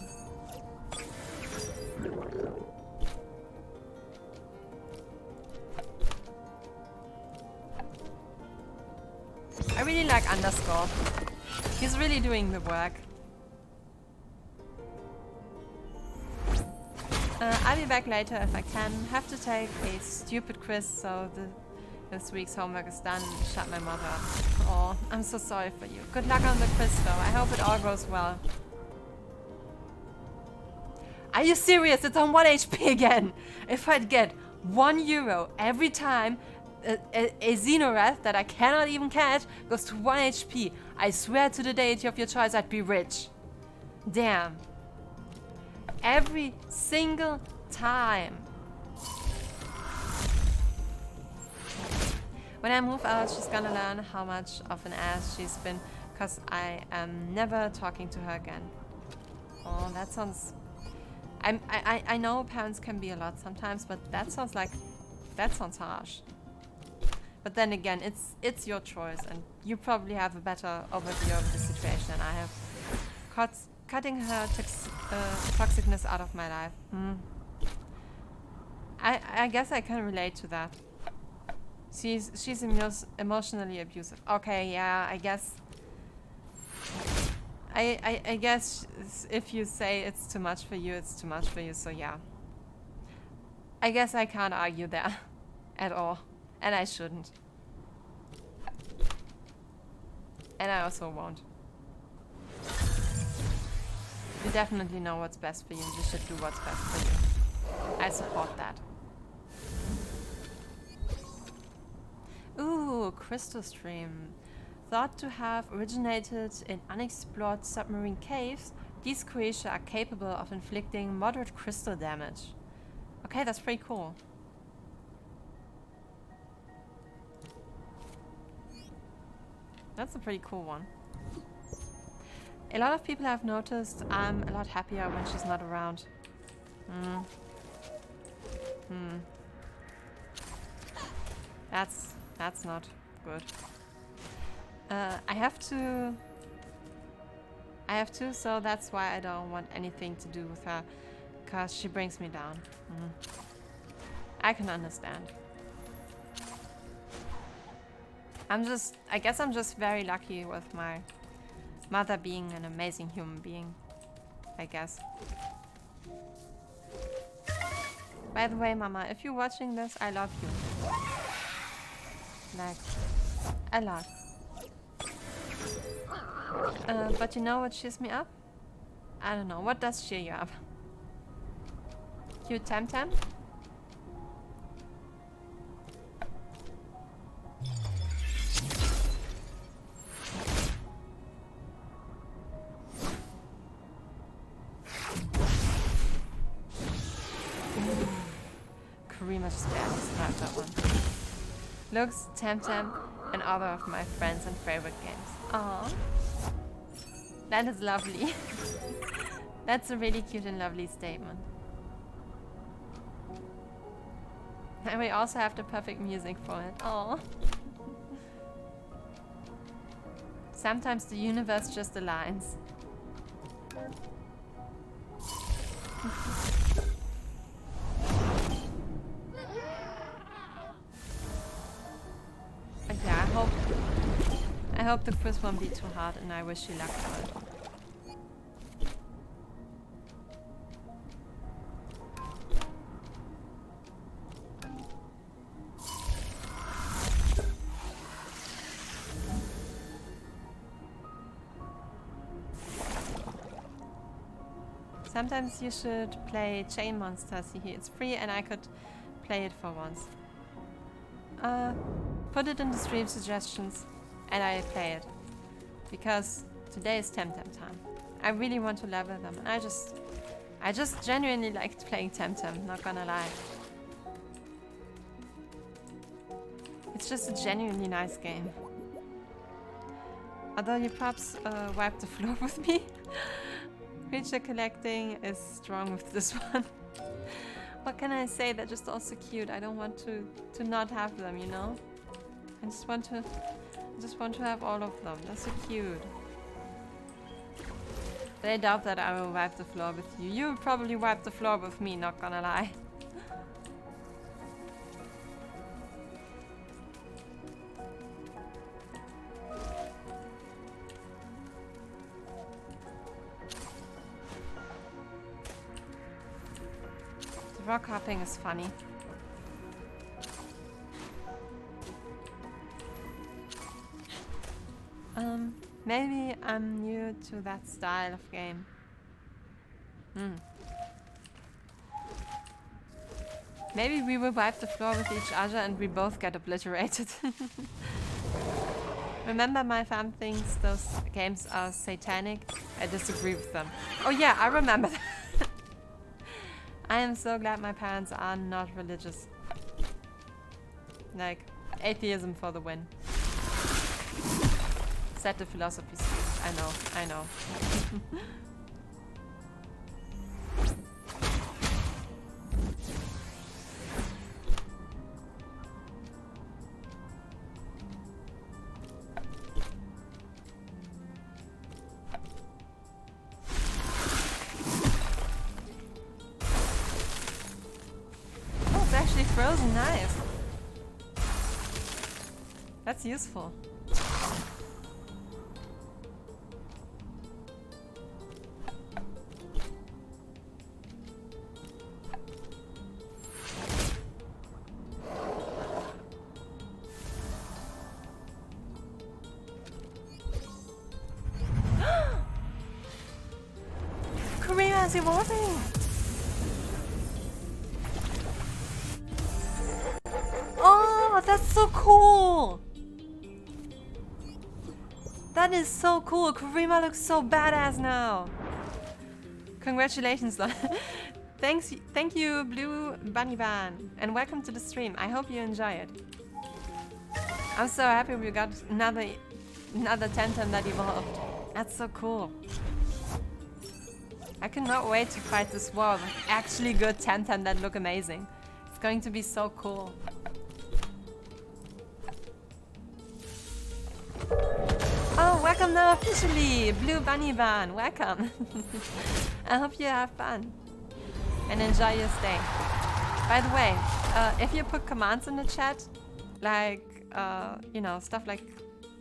I really like Underscore. He's really doing the work. I'll be back later if I can. Have to take a stupid quiz, so this week's homework is done. Shut my mother up. Oh, I'm so sorry for you. Good luck on the quiz though. I hope it all goes well. Are you serious? It's on 1 HP again! If I'd get €1 every time a Xenorath that I cannot even catch goes to 1 HP, I swear to the deity of your choice I'd be rich. Damn. Every single time. When I move out, she's gonna learn how much of an ass she's been, because I am never talking to her again. Oh, that sounds... I know parents can be a lot sometimes, but that sounds harsh. But then again, it's your choice, and you probably have a better overview of the situation than I have. Cutting her toxicness out of my life. I guess I can relate to that. She's emotionally abusive. Okay, yeah, I guess. I guess if you say it's too much for you, it's too much for you. So yeah. I guess I can't argue there at all, and I shouldn't. And I also won't. You definitely know what's best for you. You should do what's best for you. I support that. Ooh, Crystal Stream. Thought to have originated in unexplored submarine caves, these creatures are capable of inflicting moderate crystal damage. Okay, that's pretty cool. That's a pretty cool one. A lot of people have noticed I'm a lot happier when she's not around. That's not good. I have to, so that's why I don't want anything to do with her, because she brings me down. I can understand. I guess I'm just very lucky with my mother being an amazing human being, I guess. By the way, Mama, if you're watching this, I love you. Like, a lot. But you know what cheers me up? I don't know. What does cheer you up? Cute Temtem? Karima just barely sniped that one. Looks, Temtem, and other of my friends and favorite games. Aww. That is lovely. That's a really cute and lovely statement. And we also have the perfect music for it. Aww. Sometimes the universe just aligns. hope the quiz won't be too hard, and I wish you luck for it. Sometimes you should play Chain Monsters. It's free and I could play it for once. Put it in the stream suggestions and I play it. Because today is Temtem time. I really want to level them and I just genuinely liked playing Temtem, not gonna lie. It's just a genuinely nice game. Although you perhaps wiped the floor with me. Creature collecting is strong with this one. What can I say? They're just all so cute. I don't want to not have them, you know? I just want to have all of them. They're so cute. But I doubt that I will wipe the floor with you. You will probably wipe the floor with me, not gonna lie. Rock hopping is funny. Maybe I'm new to that style of game. Maybe we will wipe the floor with each other and we both get obliterated. Remember my fam thinks those games are satanic? I disagree with them. Oh yeah, I remember that. I am so glad my parents are not religious. Like, atheism for the win. Set the philosophy speech. I know. Frozen, nice. That's useful. Korea is evolving. That's so cool! That is so cool! Kurima looks so badass now! Congratulations! Thank you, Blue Bunny Ban! And welcome to the stream. I hope you enjoy it. I'm so happy we got another Temtem that evolved. That's so cool. I cannot wait to fight this war with actually good Temtem that look amazing. It's going to be so cool. Oh, welcome now officially! Blue Bunny Ban, welcome! I hope you have fun and enjoy your stay. By the way, if you put commands in the chat, like, you know, stuff like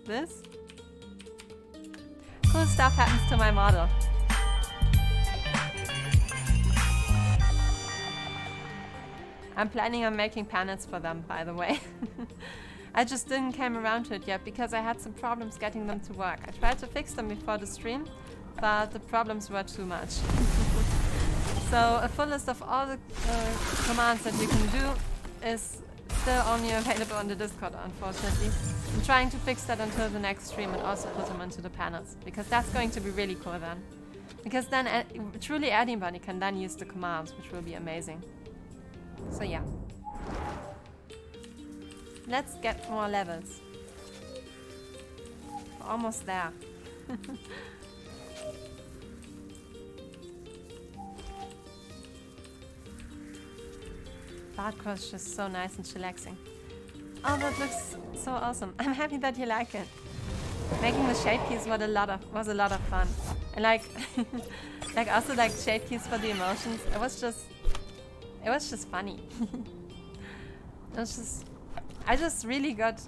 this, cool stuff happens to my model. I'm planning on making panels for them, by the way. I just didn't come around to it yet because I had some problems getting them to work. I tried to fix them before the stream, but the problems were too much. So a full list of all the commands that you can do is still only available on the Discord, unfortunately. I'm trying to fix that until the next stream and also put them into the panels, because that's going to be really cool then. Because then truly anybody can then use the commands, which will be amazing. So yeah. Let's get more levels. We're almost there. Hardcore is just so nice and chillaxing. Oh, that looks so awesome. I'm happy that you like it. Making the shade keys was a lot of fun. And like also like shade keys for the emotions. It was just funny. I just really got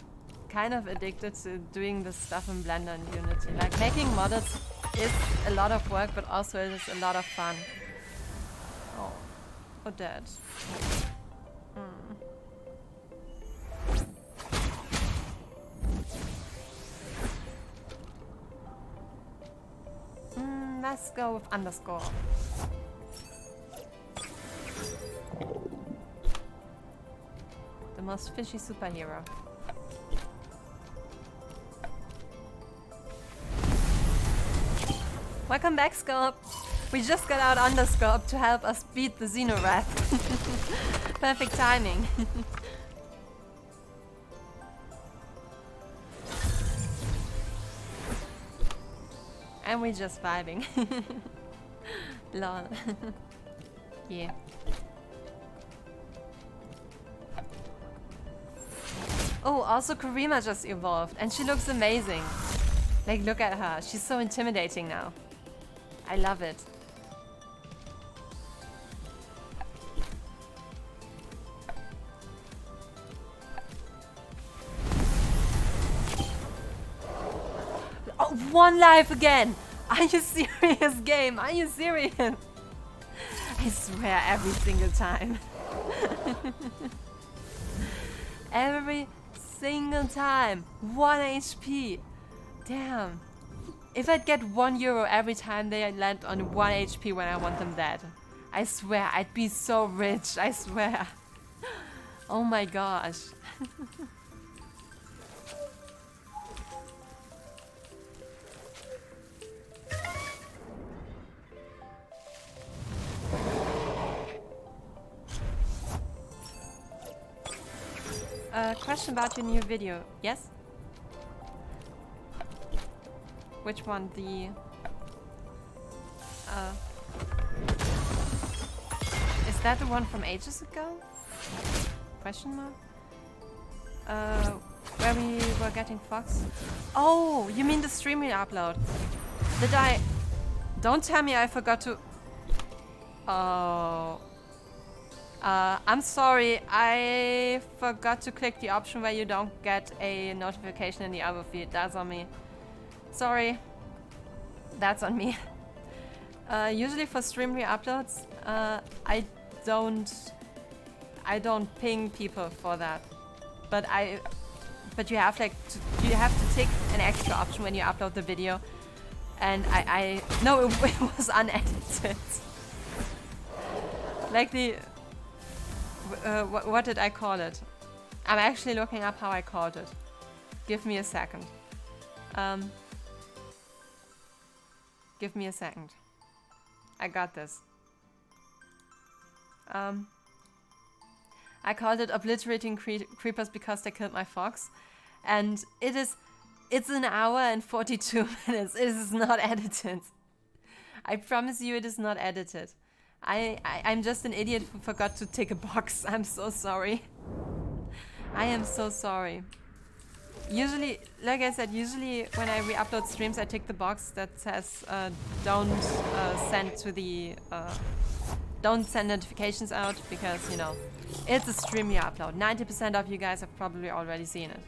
kind of addicted to doing this stuff in Blender and Unity. Like making models is a lot of work, but also it is a lot of fun. Oh, oh, dead. Let's go with underscore. The most fishy superhero. Welcome back, Scope. We just got out underscope to help us beat the Xenorath. Perfect timing. And we're just vibing. Lol. Yeah. Oh, also Karima just evolved and she looks amazing. Like, look at her. She's so intimidating now. I love it. Oh, one life again! Are you serious, game? Are you serious? I swear, every single time. Every single time. 1 HP. Damn. If I'd get €1 every time they land on 1 HP when I want them dead, I swear, I'd be so rich. I swear. Oh my gosh. Question about your new video. Yes? Which one? The... Is that the one from ages ago? Question mark? Where we were getting Fox? Oh, you mean the stream we upload? Did I... Don't tell me I forgot to... Oh... I'm sorry, I forgot to click the option where you don't get a notification in the other feed. That's on me. Sorry. That's on me. Usually for stream re-uploads, I don't ping people for that. But you have like you have to tick an extra option when you upload the video, and no, it was unedited. Like the what did I call it? I'm actually looking up how I called it. Give me a second. Give me a second. I got this. I called it obliterating creepers because they killed my fox, and it's an hour and 42 minutes. It is not edited. I promise you, it is not edited. I'm just an idiot who forgot to tick a box. I'm so sorry. I am so sorry. Usually, like I said, usually when I re-upload streams, I tick the box that says don't send notifications out, because, you know, it's a stream you upload. 90% of you guys have probably already seen it.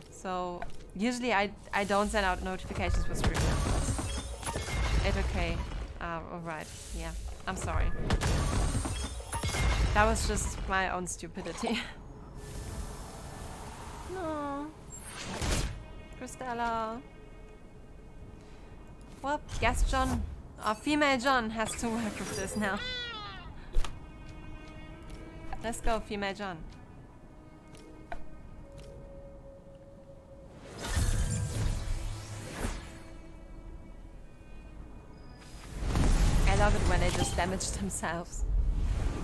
So usually I don't send out notifications for stream uploads. It's okay. Alright, yeah, I'm sorry. That was just my own stupidity. No. Christella. Well, guess John, or female John, has to work with this now. Let's go, female John. I love it when they just damage themselves.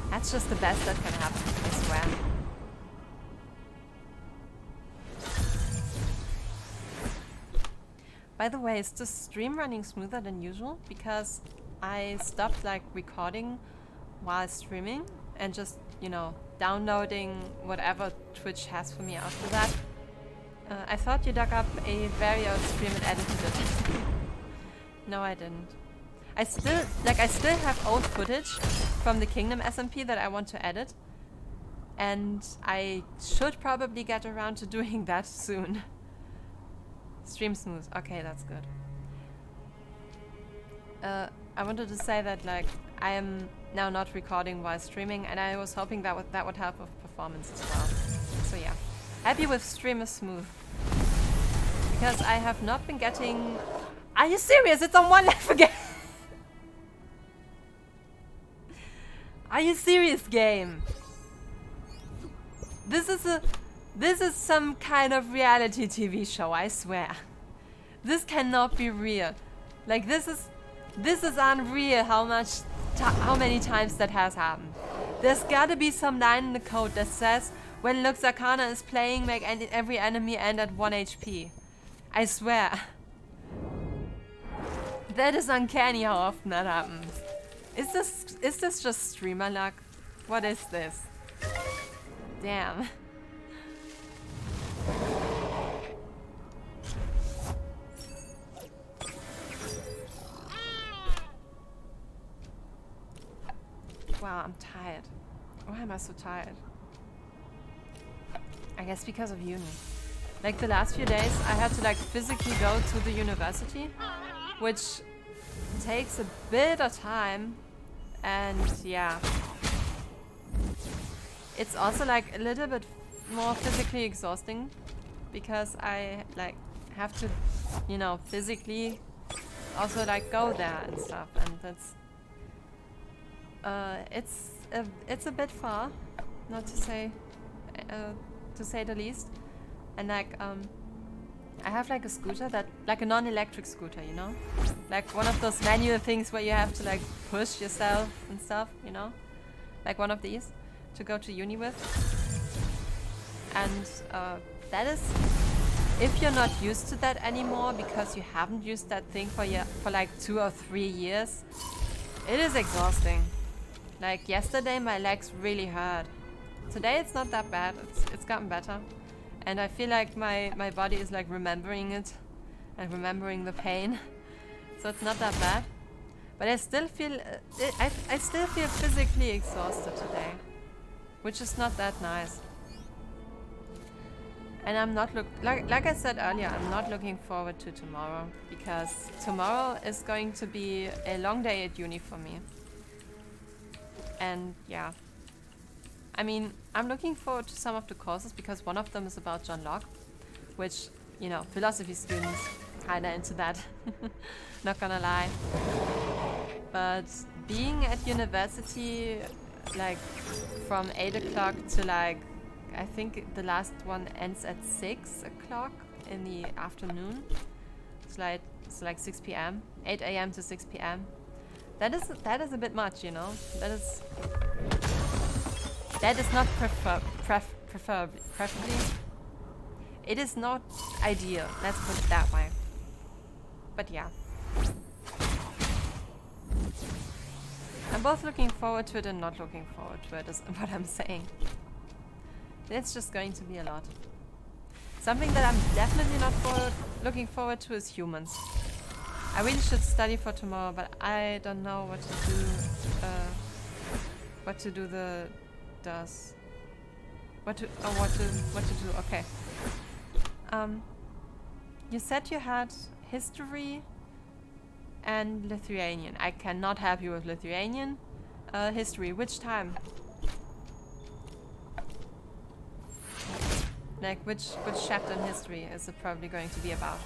That's just the best that can happen, I swear. By the way, is the stream running smoother than usual? Because I stopped like recording while streaming and just, you know, downloading whatever Twitch has for me after that. I thought you dug up a very old stream and edited it. No, I didn't. I still have old footage from the Kingdom SMP that I want to edit. And I should probably get around to doing that soon. Stream smooth. Okay, that's good. I wanted to say that like I am now not recording while streaming, and I was hoping that would help with performance as well. So yeah, happy with stream is smooth. Because I have not been getting... Are you serious? It's on one level again! Are you serious, game? This is some kind of reality TV show, I swear. This cannot be real. Like this is unreal how many times that has happened. There's gotta be some line in the code that says when Lux Arcana is playing, make every enemy end at 1 HP. I swear. That is uncanny how often that happens. Is this just streamer luck? What is this? Damn. Wow, I'm tired. Why am I so tired? I guess because of uni. Like the last few days I had to like physically go to the university, which takes a bit of time, and yeah. It's also like a little bit more physically exhausting because I like have to, you know, physically also like go there and stuff, and that's it's a bit far, not to say the least. And like I have like a scooter that like a non-electric scooter, you know, like one of those manual things where you have to like push yourself and stuff, you know, like one of these to go to uni with. And that is, if you're not used to that anymore because you haven't used that thing for like 2 or 3 years, it is exhausting. Like yesterday my legs really hurt. Today it's not that bad, it's gotten better. And I feel like my body is like remembering it and remembering the pain. So it's not that bad. But I still feel I still feel physically exhausted today, which is not that nice. And I'm not like I said earlier, I'm not looking forward to tomorrow, because tomorrow is going to be a long day at uni for me. And yeah, I mean, I'm looking forward to some of the courses because one of them is about John Locke, which, you know, philosophy students kinda into that. Not gonna lie. But being at university, like from 8 o'clock to like, I think the last one ends at 6 o'clock in the afternoon. It's like 6 p.m. 8 a.m. to 6 p.m. That is a bit much, you know. That is not preferably. It is not ideal. Let's put it that way. But yeah, I'm both looking forward to it and not looking forward to it, is what I'm saying. It's just going to be a lot. Something that I'm definitely not looking forward to is humans. I really should study for tomorrow, but I don't know what to do. What to do What to do? Okay. You said you had history and Lithuanian. I cannot help you with Lithuanian. History. Which time? Like which chapter in history is it probably going to be about?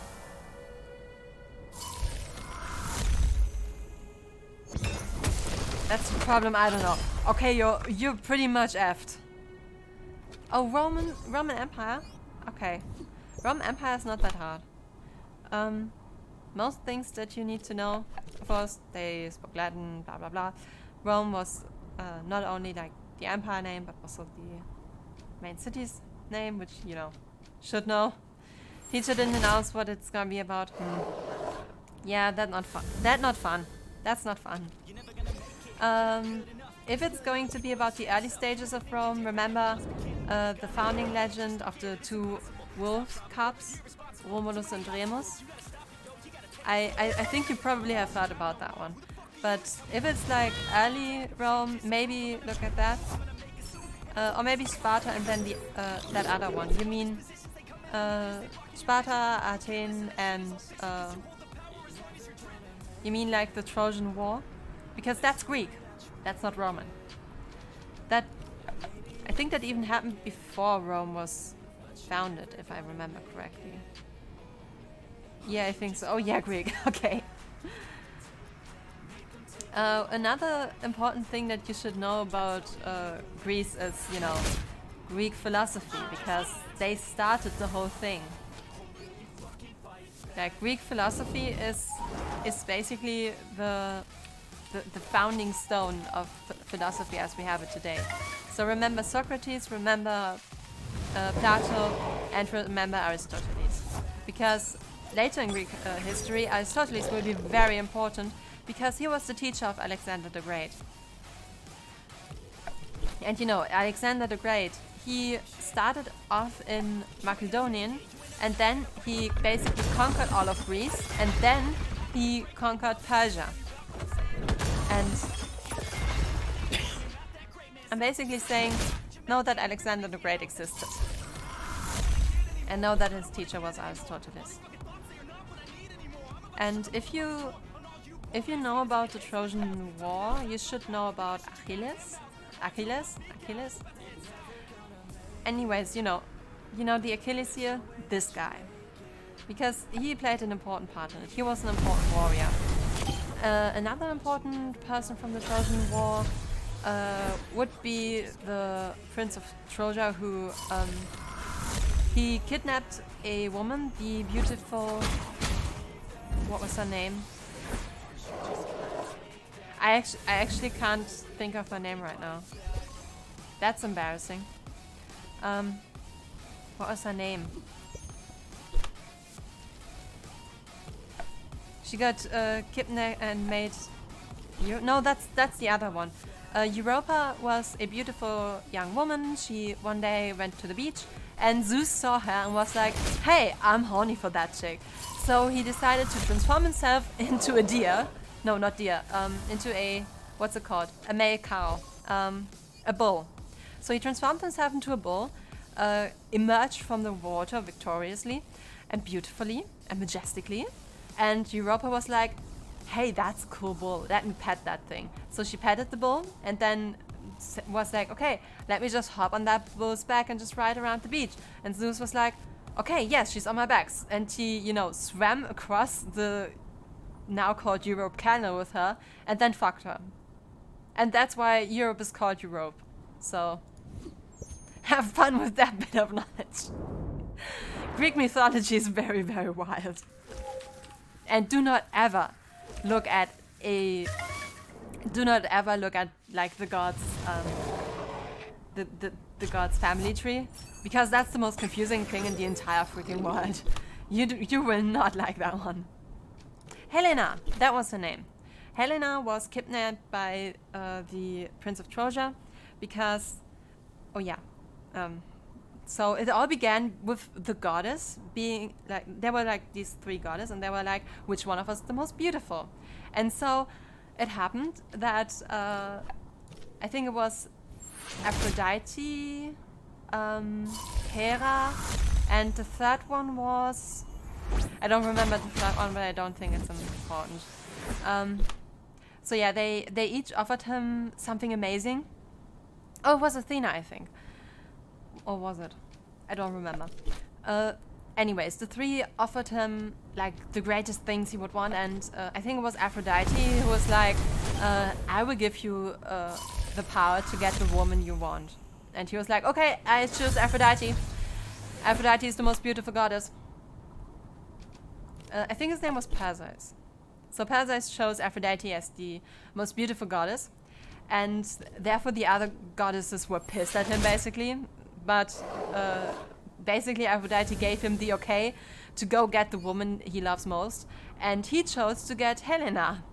That's the problem, I don't know. Okay, you're pretty much effed. Oh, Roman Empire? Okay. Roman Empire is not that hard. Most things that you need to know. First, they spoke Latin, blah blah blah. Rome was not only like the empire name, but also the main city's name, which, you know, should know. Teacher didn't announce what it's gonna be about. Yeah, that's not fun. That's not fun. That's not fun. If it's going to be about the early stages of Rome, remember the founding legend of the 2 wolf cubs, Romulus and Remus? I think you probably have heard about that one. But if it's like early Rome, maybe look at that. Or maybe Sparta and then the that other one. You mean Sparta, Athens, and you mean like the Trojan War? Because that's Greek. That's not Roman. That I think that even happened before Rome was founded, if I remember correctly. Yeah, I think so. Oh yeah, Greek. Okay. Another important thing that you should know about Greece is, you know, Greek philosophy, because they started the whole thing. Like Greek philosophy is basically the founding stone of philosophy as we have it today. So remember Socrates, remember Plato, and remember Aristoteles, because later in Greek history, Aristoteles will be very important because he was the teacher of Alexander the Great. And you know, Alexander the Great, he started off in Macedonian, and then he basically conquered all of Greece, and then he conquered Persia. And I'm basically saying, know that Alexander the Great existed. And know that his teacher was Aristoteles. And if you know about the Trojan War, you should know about Achilles. Anyways, you know the Achilles here, this guy, because he played an important part in it. He was an important warrior. Another important person from the Trojan War would be the Prince of Troja, who he kidnapped a woman, the beautiful. What was her name? I actually can't think of her name right now. That's embarrassing. What was her name? She got kidnapped and made. No, that's the other one. Europa was a beautiful young woman. She one day went to the beach, and Zeus saw her and was like, "Hey, I'm horny for that chick." So he decided to transform himself into a deer. No, not deer. Into a, what's it called? A male cow. A bull. So he transformed himself into a bull, emerged from the water victoriously and beautifully and majestically. And Europa was like, "Hey, that's a cool bull. Let me pet that thing." So she petted the bull and then was like, "Okay, let me just hop on that bull's back and just ride around the beach." And Zeus was like, "Okay, yes, she's on my back." And he, swam across the now called Europe Canal with her and then fucked her. And that's why Europe is called Europe. So have fun with that bit of knowledge. Greek mythology is very, very wild. And do not ever look at like the gods the gods family tree, because that's the most confusing thing in the entire freaking world. You will not like that one. Helena, that was her name. Helena was kidnapped by the Prince of Troja because, so it all began with the goddess being like, there were like these three goddesses, and they were like, which one of us is the most beautiful? And so it happened that I think it was Aphrodite, Hera, and the third one was, I don't remember the third one, but I don't think it's important. So yeah, they each offered him something amazing. Oh, it was Athena, I think. Or was it? I don't remember. Anyways, the three offered him like the greatest things he would want, and I think it was Aphrodite who was like, "I will give you the power to get the woman you want." And he was like, "Okay, I choose Aphrodite. Aphrodite is the most beautiful goddess." I think his name was Perseus. So Perseus chose Aphrodite as the most beautiful goddess, and therefore the other goddesses were pissed at him, basically. But basically Aphrodite gave him the okay to go get the woman he loves most, and he chose to get Helena.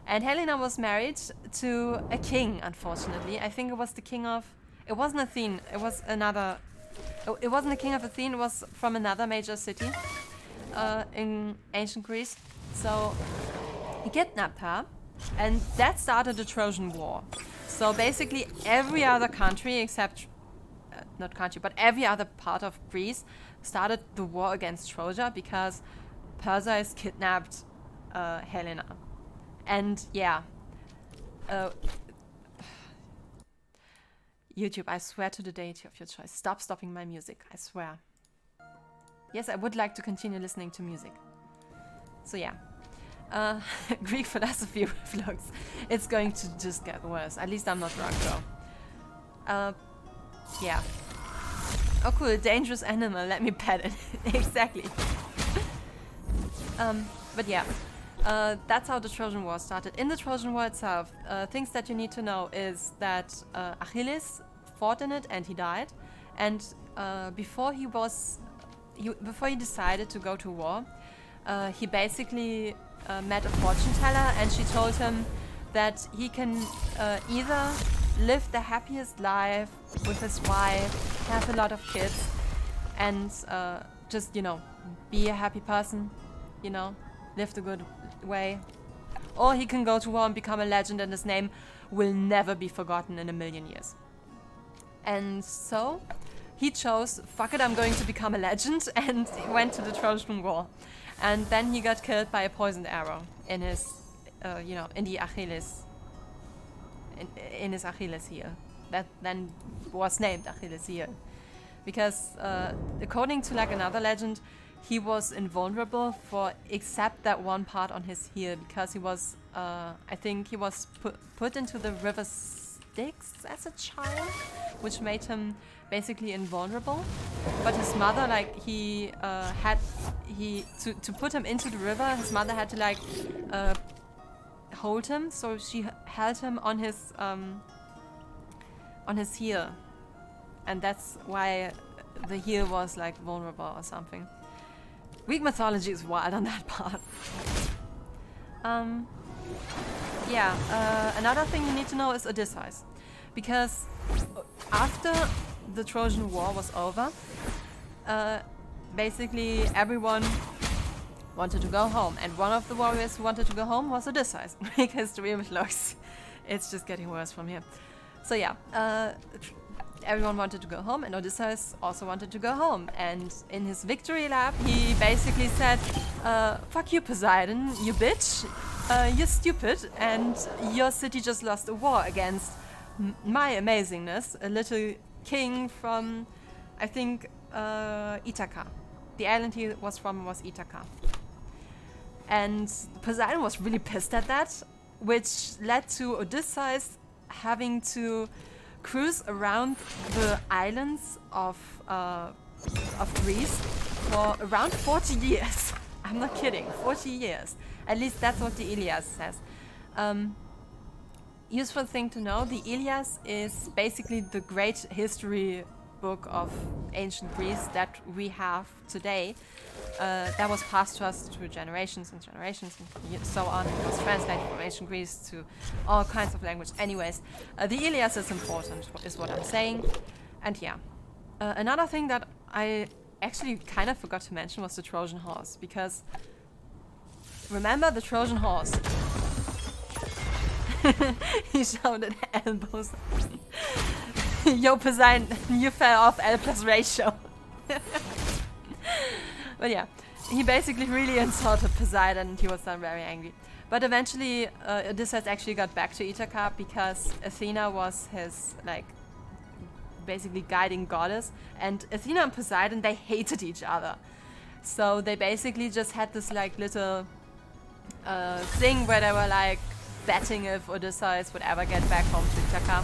And Helena was married to a king, unfortunately. I think it was the king of... It wasn't Athene, it was another... It wasn't the king of Athene, it was from another major city in ancient Greece. So he kidnapped her, And that started the Trojan War. So basically every other country except, not country, but every other part of Greece started the war against Troja because Perseus kidnapped Helena. And yeah, YouTube, I swear to the deity of your choice, stop stopping my music, I swear. Yes, I would like to continue listening to music. So yeah, Greek philosophy reflux. It's going to just get worse. At least I'm not drunk though. Yeah. Oh cool, a dangerous animal, let me pet it. Exactly. But yeah, that's how the Trojan War started. In the Trojan War itself, things that you need to know is that Achilles fought in it and he died. And before he decided to go to war, he basically met a fortune teller, and she told him that he can either live the happiest life with his wife, have a lot of kids, and just, you know, be a happy person, you know, live the good way. Or he can go to war and become a legend, and his name will never be forgotten in a million years. And so he chose, fuck it, I'm going to become a legend, and he went to the Trojan War. And then he got killed by a poisoned arrow in his, you know, in the Achilles, in his Achilles heel. That then was named Achilles heel. Because according to like another legend, he was invulnerable for except that one part on his heel, because he was, I think he was put into the river Styx as a child, which made him basically invulnerable. But his mother, like, to put him into the river, his mother had to like hold him, so she held him on his heel, and that's why the heel was like vulnerable or something. Greek mythology is wild on that part. Another thing you need to know is Odysseus, because after the Trojan War was over, basically everyone wanted to go home, and one of the warriors who wanted to go home was Odysseus. Greek history reflux. It's just getting worse from here. So yeah, everyone wanted to go home, and Odysseus also wanted to go home. And in his victory lap, he basically said, fuck you, Poseidon, you bitch, you're stupid, and your city just lost a war against my amazingness, a little king from, I think, Ithaca. The island he was from was Ithaca. And Poseidon was really pissed at that, which led to Odysseus having to cruise around the islands of Greece for around 40 years. I'm not kidding, 40 years. At least that's what the Iliad says. Useful thing to know, the Iliad is basically the great history book of ancient Greece that we have today. That was passed to us through generations and generations and so on. It was translated from ancient Greece to all kinds of language. Anyways, the Iliad is important, is what I'm saying. And yeah, another thing that I actually kind of forgot to mention was the Trojan horse, because remember the Trojan horse? He shouted elbows. Yo, Poseidon, you fell off L plus ratio. But yeah, he basically really insulted Poseidon, and he was then very angry. But eventually, Odysseus actually got back to Ithaca because Athena was his, like, basically guiding goddess. And Athena and Poseidon, they hated each other. So they basically just had this, like, little thing where they were, like, betting if Odysseus would ever get back home to Ithaca.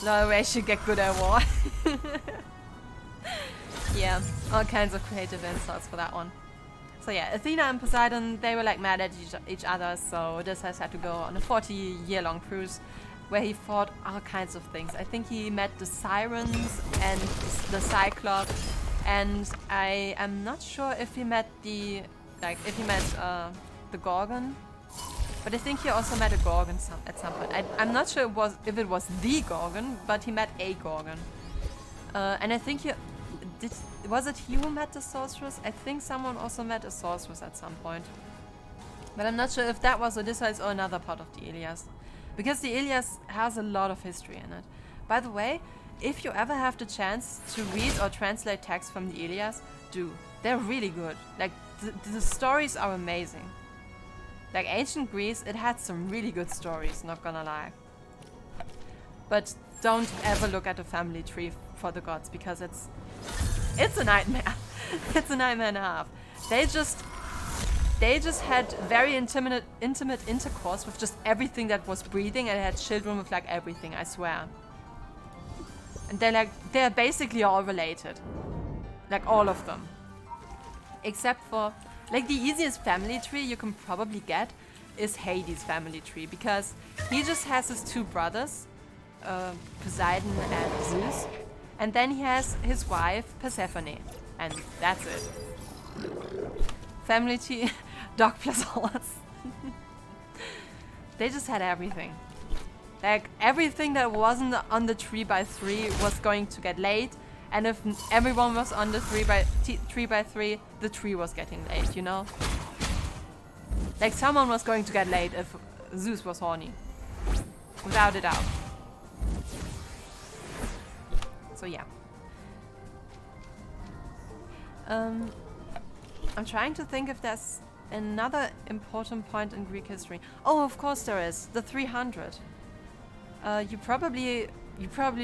No way should get good at war. Yeah, all kinds of creative insults for that one. So yeah, Athena and Poseidon, they were like mad at each other, so Odysseus had to go on a 40-year-long cruise where he fought all kinds of things. I think he met the Sirens and the Cyclops, and I am not sure if he met the Gorgon. But I think he also met a Gorgon at some point. I'm not sure if it was the Gorgon, but he met a Gorgon. And I think was it he who met the sorceress? I think someone also met a sorceress at some point. But I'm not sure if that was Odysseus or another part of the Iliad. Because the Iliad has a lot of history in it. By the way, if you ever have the chance to read or translate text from the Iliad, do. They're really good. Like, the stories are amazing. Like, ancient Greece, it had some really good stories, not gonna lie. But don't ever look at the family tree for the gods, because it's a nightmare. It's a nightmare and a half. They just had very intimate intercourse with just everything that was breathing, and had children with like everything, I swear. And they're basically all related. Like all of them. Except for, like, the easiest family tree you can probably get is Hades' family tree, because he just has his two brothers, Poseidon and Zeus, and then he has his wife Persephone, and that's it. Family tree, dog plus horse. They just had everything. Like, everything that wasn't on the 3x3 was going to get laid, and if everyone was on the 3x3, the tree was getting laid, you know? Like, someone was going to get laid if Zeus was horny. Without a doubt. So yeah. I'm trying to think if there's another important point in Greek history. Oh, of course there is. The 300. You probably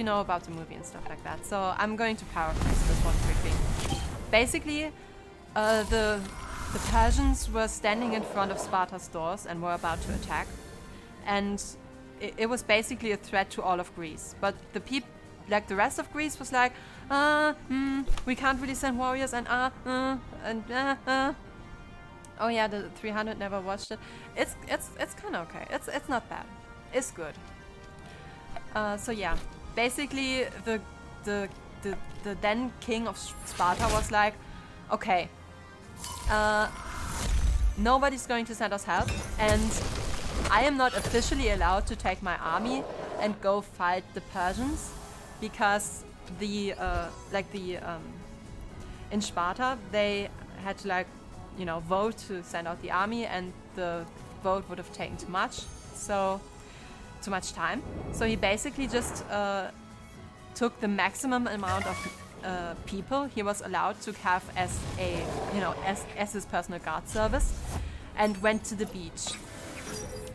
know about the movie and stuff like that. So I'm going to paraphrase this one quickly. Basically, the Persians were standing in front of Sparta's doors and were about to attack, and it was basically a threat to all of Greece. But the rest of Greece was like, we can't really send warriors, and oh yeah, the 300 never watched it. It's kind of okay. It's not bad. It's good. So yeah, basically the then king of Sparta was like, okay, nobody's going to send us help, and I am not officially allowed to take my army and go fight the Persians, because in Sparta they had to vote to send out the army, and the vote would have taken too much time. So he basically just took the maximum amount of people he was allowed to have as his personal guard service, and went to the beach.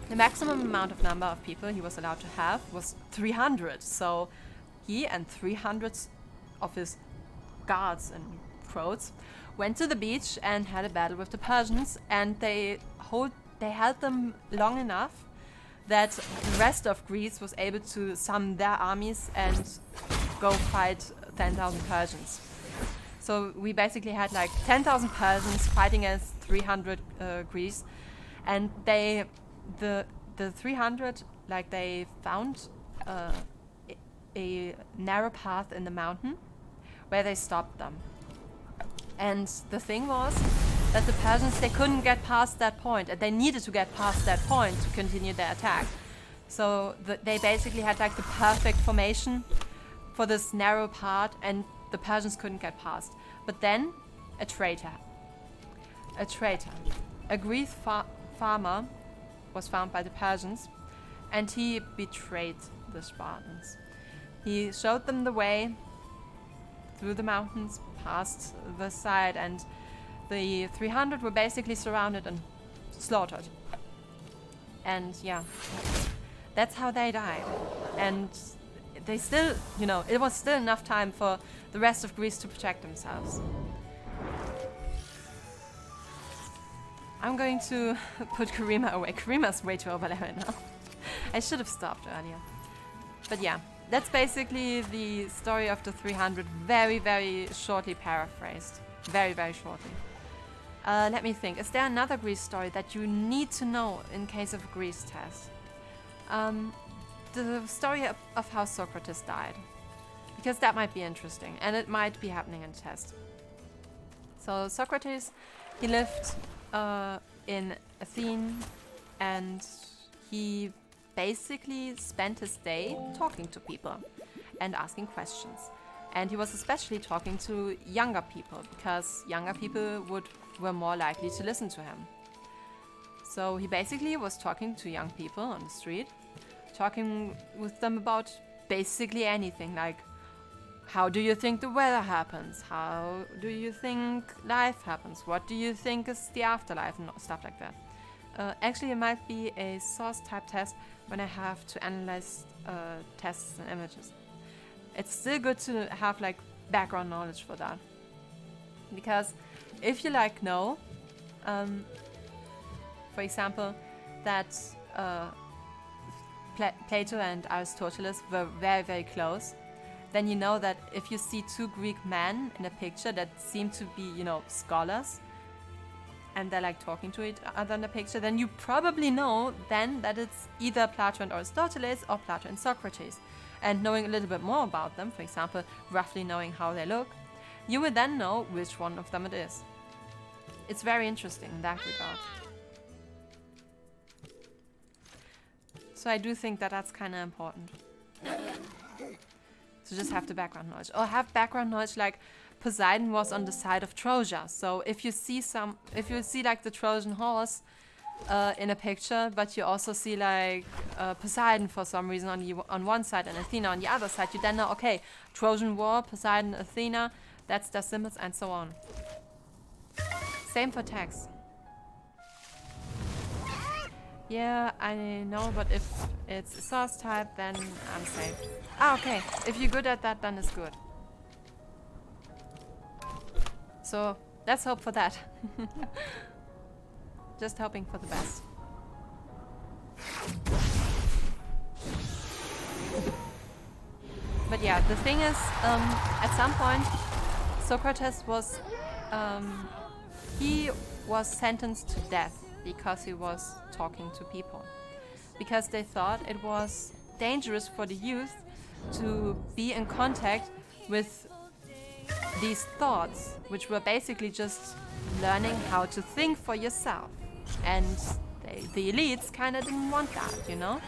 The maximum amount of number of people he was allowed to have was 300. So he and 300 of his guards and quotes went to the beach and had a battle with the Persians, and they held them long enough that the rest of Greece was able to summon their armies and go fight 10,000 Persians. So we basically had like 10,000 Persians fighting against 300 Greece, and the 300, like, they found a narrow path in the mountain where they stopped them. And the thing was that the Persians, they couldn't get past that point, and they needed to get past that point to continue their attack. So they basically had like the perfect formation for this narrow part, and the Persians couldn't get past. But then a traitor, a Greek farmer was found by the Persians, and he betrayed the Spartans. He showed them the way through the mountains, past the side, and the 300 were basically surrounded and slaughtered. And yeah, that's how they died. And they still, it was still enough time for the rest of Greece to protect themselves. I'm going to put Karima away. Karima's way too overleveled now. I should have stopped earlier. But yeah, that's basically the story of the 300, very, very shortly paraphrased. Very, very shortly. Let me think. Is there another Greece story that you need to know in case of a Greece test? The story of how Socrates died. Because that might be interesting, and it might be happening in a test. So Socrates, he lived in Athens, and he basically spent his day talking to people and asking questions. And he was especially talking to younger people, because younger people were more likely to listen to him. So he basically was talking to young people on the street, talking with them about basically anything, like how do you think the weather happens? How do you think life happens? What do you think is the afterlife? And stuff like that. Actually, it might be a source type test when I have to analyze tests and images. It's still good to have like background knowledge for that. Because if you like know, for example, that Plato and Aristotle were very, very close, then you know that if you see two Greek men in a picture that seem to be, you know, scholars, and they're like talking to each other in the picture, then you probably know then that it's either Plato and Aristotle or Plato and Socrates. And knowing a little bit more about them, for example, roughly knowing how they look, you will then know which one of them it is. It's very interesting in that regard. So I do think that that's kind of important. To just have the background knowledge. Or have background knowledge like Poseidon was on the side of Troja. So if you see like the Trojan horse in a picture, but you also see like Poseidon for some reason on one side and Athena on the other side, you then know, okay, Trojan War, Poseidon, Athena, that's their symbols and so on. Same for text. Yeah, I know, but if it's a source type, then I'm safe. Ah, okay. If you're good at that, then it's good. So, let's hope for that. Just hoping for the best. But yeah, the thing is, at some point, Socrates was... he was sentenced to death because he was talking to people. Because they thought it was dangerous for the youth to be in contact with these thoughts, which were basically just learning how to think for yourself. And the elites kind of didn't want that, you know?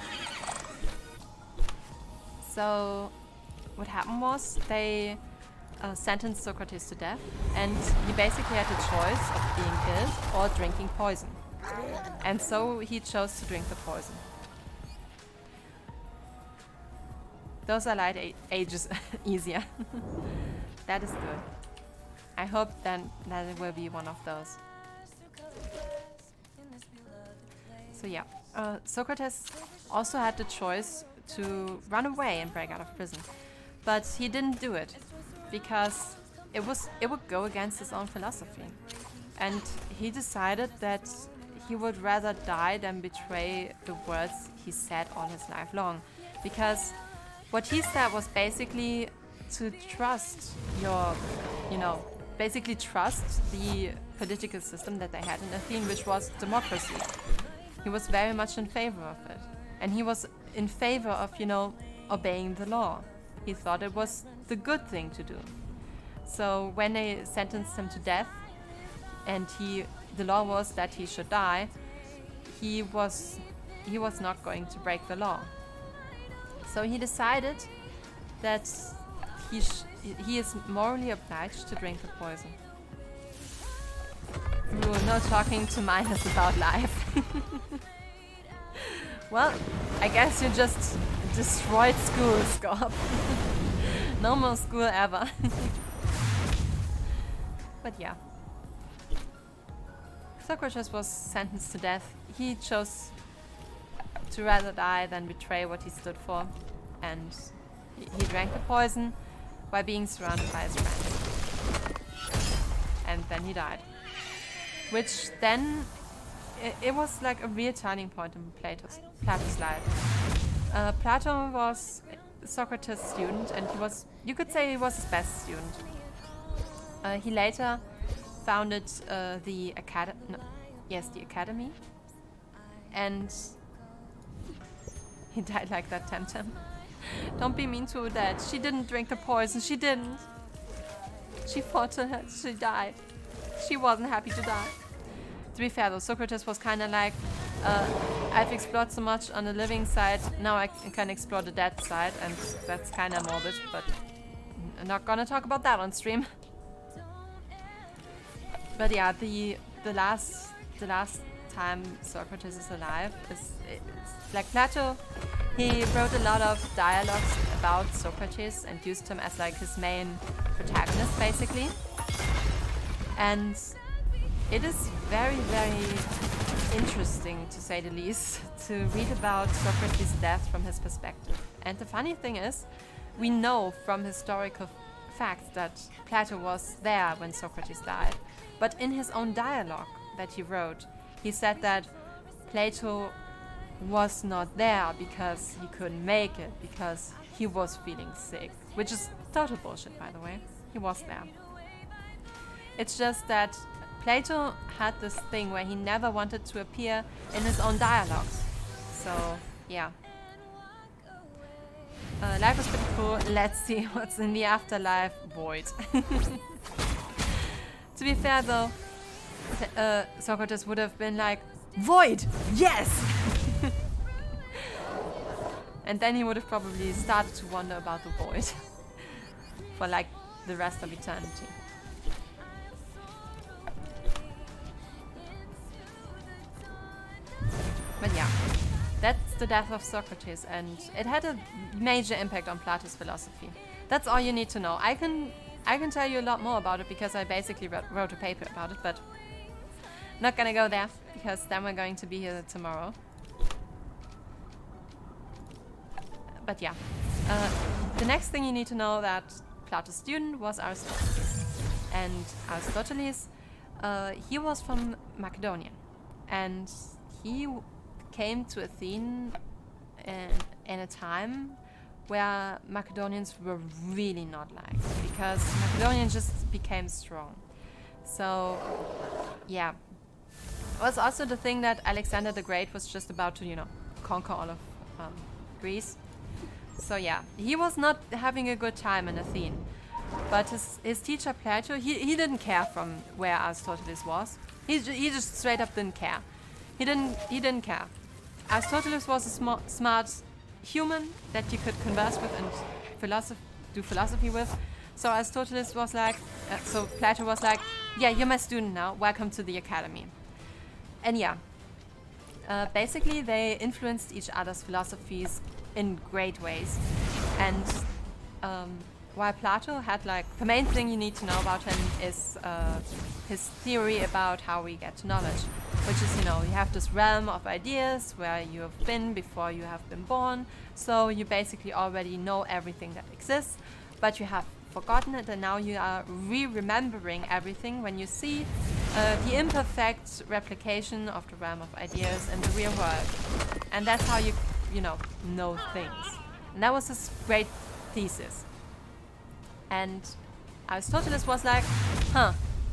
So what happened was they sentenced Socrates to death, and he basically had the choice of being killed or drinking poison. And so he chose to drink the poison. Those are light ages easier. That is good. I hope then that it will be one of those. So yeah, Socrates also had the choice to run away and break out of prison, but he didn't do it because it would go against his own philosophy, and he decided that he would rather die than betray the words he said all his life long, because what he said was basically to trust basically trust the political system that they had in Athens, which was democracy. He was very much in favor of it. And he was in favor of, obeying the law. He thought it was the good thing to do. So when they sentenced him to death, and the law was that he should die, he was not going to break the law. So he decided that he is morally obliged to drink the poison. Ooh, no talking to minors about life. Well, I guess you just destroyed school, Scorp. No more school ever. But yeah. Socrates was sentenced to death. He chose to rather die than betray what he stood for. And he drank the poison by being surrounded by his friends. And then he died. Which then, it was like a real turning point in Plato's life. Plato was Socrates' student, and you could say he was his best student. He later founded the academy, and he died like that, Temtem. Don't be mean to that. She didn't drink the poison. She didn't. She fought to her. She died. She wasn't happy to die. To be fair though, Socrates was kind of like, I've explored so much on the living side, now I can explore the dead side, and that's kind of morbid, but I'm not gonna talk about that on stream. But yeah, the last time Socrates is alive is like Plato. He wrote a lot of dialogues about Socrates and used him as like his main protagonist, basically. And it is very, very interesting, to say the least, to read about Socrates' death from his perspective. And the funny thing is, we know from historical facts that Plato was there when Socrates died. But in his own dialogue that he wrote, he said that Plato was not there because he couldn't make it, because he was feeling sick. Which is total bullshit, by the way. He was there. It's just that Plato had this thing where he never wanted to appear in his own dialogues. So, yeah. Life is pretty cool. Let's see what's in the afterlife. Void. To be fair though, Socrates would have been like, void! Yes! And then he would have probably started to wonder about the void. For like the rest of eternity. But yeah, that's the death of Socrates, and it had a major impact on Plato's philosophy. That's all you need to know. I can tell you a lot more about it because I basically wrote a paper about it, but I'm not gonna go there because then we're going to be here tomorrow. But yeah, the next thing you need to know that Plato's student was Aristoteles, and Aristoteles, he was from Macedonia, and he came to Athens in a time where Macedonians were really not liked, because Macedonians just became strong. So, yeah. It was also the thing that Alexander the Great was just about to, conquer all of Greece. So yeah, he was not having a good time in Athens. But his teacher Plato, he didn't care from where Aristoteles was. He just straight up didn't care. He didn't care. Aristoteles was a smart human that you could converse with and do philosophy with. So Aristoteles was like, so Plato was like, yeah, you're my student now. Welcome to the academy. And yeah, basically they influenced each other's philosophies in great ways. And while Plato had the main thing you need to know about him is his theory about how we get to knowledge, which is, you have this realm of ideas where you have been before you have been born, so you basically already know everything that exists, but you have forgotten it, and now you are remembering everything when you see the imperfect replication of the realm of ideas in the real world. And that's how you know things. And that was his great thesis. And Aristoteles was like,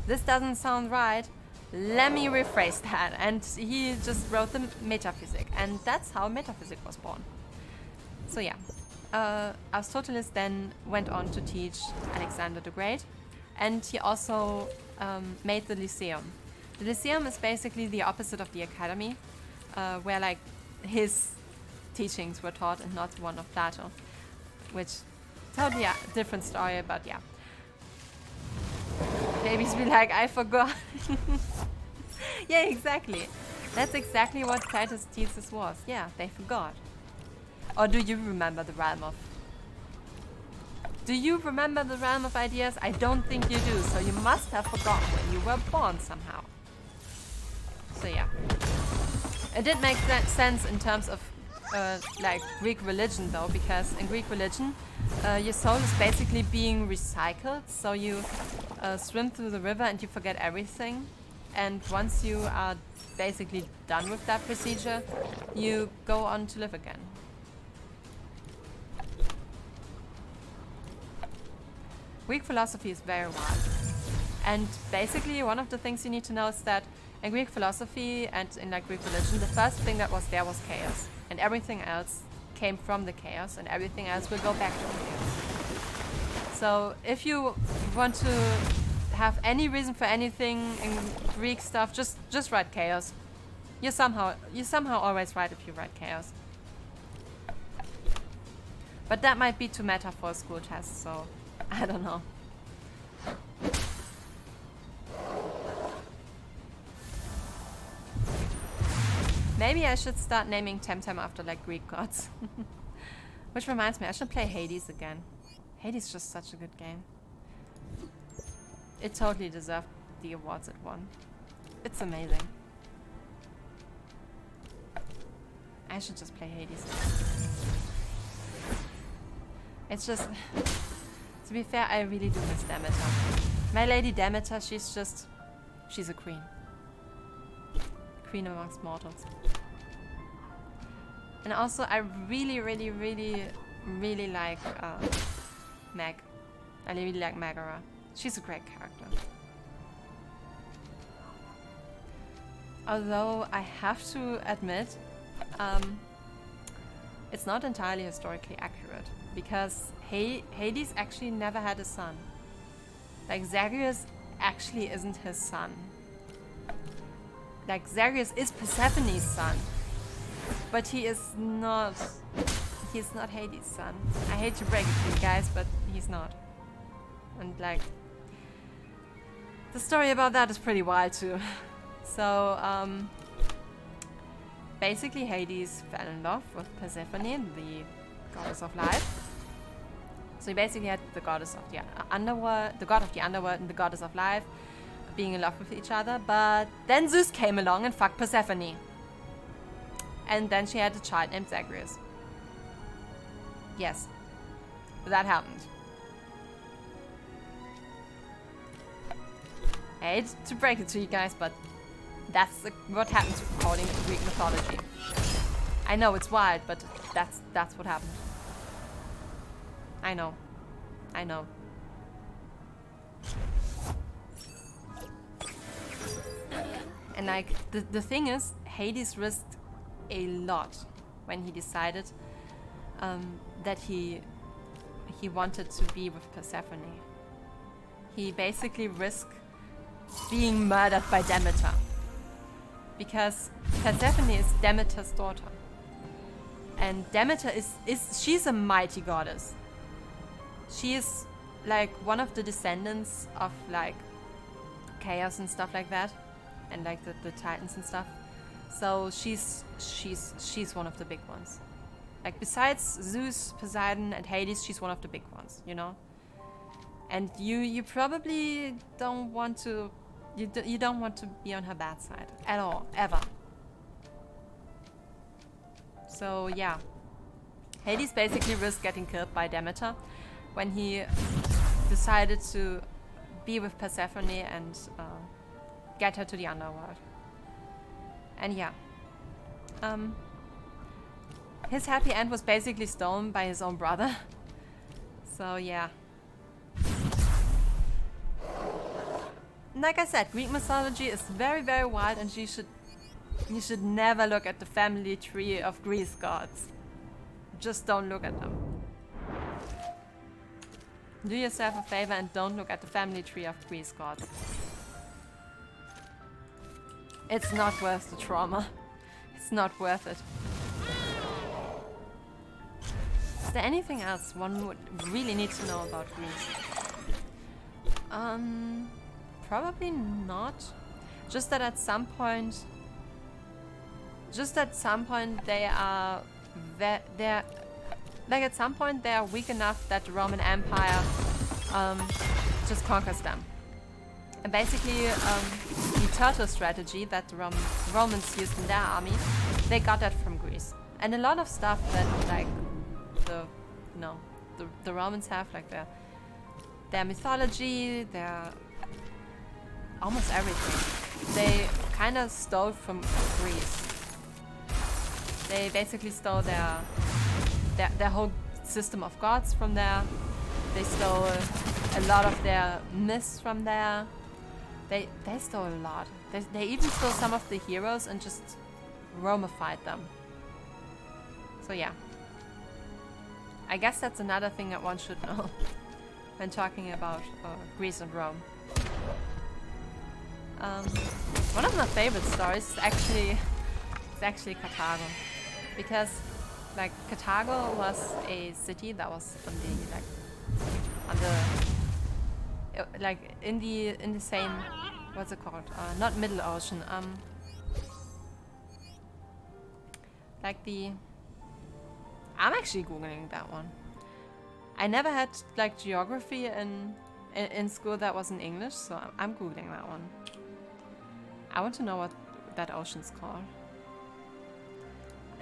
this doesn't sound right. Let me rephrase that. And he just wrote the metaphysic. And that's how metaphysics was born. So yeah, Aristoteles then went on to teach Alexander the Great. And he also made the Lyceum. The Lyceum is basically the opposite of the academy, where his teachings were taught and not one of Plato, which totally a different story, but yeah. Babies be like, I forgot. Yeah, exactly. That's exactly what Plato's thesis was. Yeah, they forgot. Or do you remember the realm of... Do you remember the realm of ideas? I don't think you do, so you must have forgotten when you were born somehow. So yeah. It did make sense in terms of Greek religion though, because in Greek religion your soul is basically being recycled, so you swim through the river and you forget everything, and once you are basically done with that procedure you go on to live again. Greek philosophy is very wild, and basically one of the things you need to know is that in Greek philosophy and in Greek religion, the first thing that was there was chaos. And everything else came from the chaos, and everything else will go back to the chaos. So if you want to have any reason for anything in Greek stuff, just write chaos. You somehow always right if you write chaos. But that might be too meta for a school test, so I don't know. Maybe I should start naming Temtem after like Greek gods. Which reminds me, I should play Hades again. Hades is just such a good game. It totally deserved the awards it won. It's amazing. I should just play Hades. It's just... to be fair, I really do miss Demeter. My lady Demeter, she's a queen. Queen amongst mortals. And also, I really like Meg. I really like Megara. She's a great character. Although I have to admit, it's not entirely historically accurate, because Hades actually never had a son. Like, Zagreus actually isn't his son. Like, Zagreus is Persephone's son, but he's not Hades' son. I hate to break it to you guys, but he's not. And like, the story about that is pretty wild too. So, basically Hades fell in love with Persephone, the goddess of life. So he basically had the goddess of the underworld, the god of the underworld, and the goddess of life being in love with each other. But then Zeus came along and fucked Persephone. And then she had a child named Zagreus. Yes, that happened. I hate to break it to you guys, but that's what happens according to Greek mythology. I know it's wild, but that's what happened. I know. And like, the thing is, Hades risked a lot when he decided that he wanted to be with Persephone. He basically risked being murdered by Demeter, because Persephone is Demeter's daughter, and Demeter she's a mighty goddess. She is like one of the descendants of like chaos and stuff like that, and like the titans and stuff. So she's one of the big ones. Like, besides Zeus, Poseidon, and Hades, she's one of the big ones, you know. And you probably don't want to you don't want to be on her bad side at all, ever. So yeah, Hades basically risked getting killed by Demeter when he decided to be with Persephone and get her to the underworld. And yeah, his happy end was basically stolen by his own brother. So yeah. Like I said, Greek mythology is very, very wild, and you should never look at the family tree of Greece gods. Just don't look at them. Do yourself a favor and don't look at the family tree of Greece gods. It's not worth the trauma. It's not worth it. Is there anything else one would really need to know about Greece? Probably not. Just that at some point they are at some point they are weak enough that the Roman Empire just conquers them. And basically the turtle strategy that the Romans used in their army, they got that from Greece. And a lot of stuff that like the Romans have, like their mythology, their almost everything, they kind of stole from Greece. They basically stole their whole system of gods from there. They stole a lot of their myths from there. They stole a lot. They even stole some of the heroes and just Romified them. So yeah. I guess that's another thing that one should know when talking about Greece and Rome. One of my favorite stories is actually Carthago, because like Carthago was a city that was in the same, what's it called? Not Middle Ocean. Like the... I'm actually Googling that one. I never had like geography in school that was in English, so I'm Googling that one. I want to know what that ocean's called.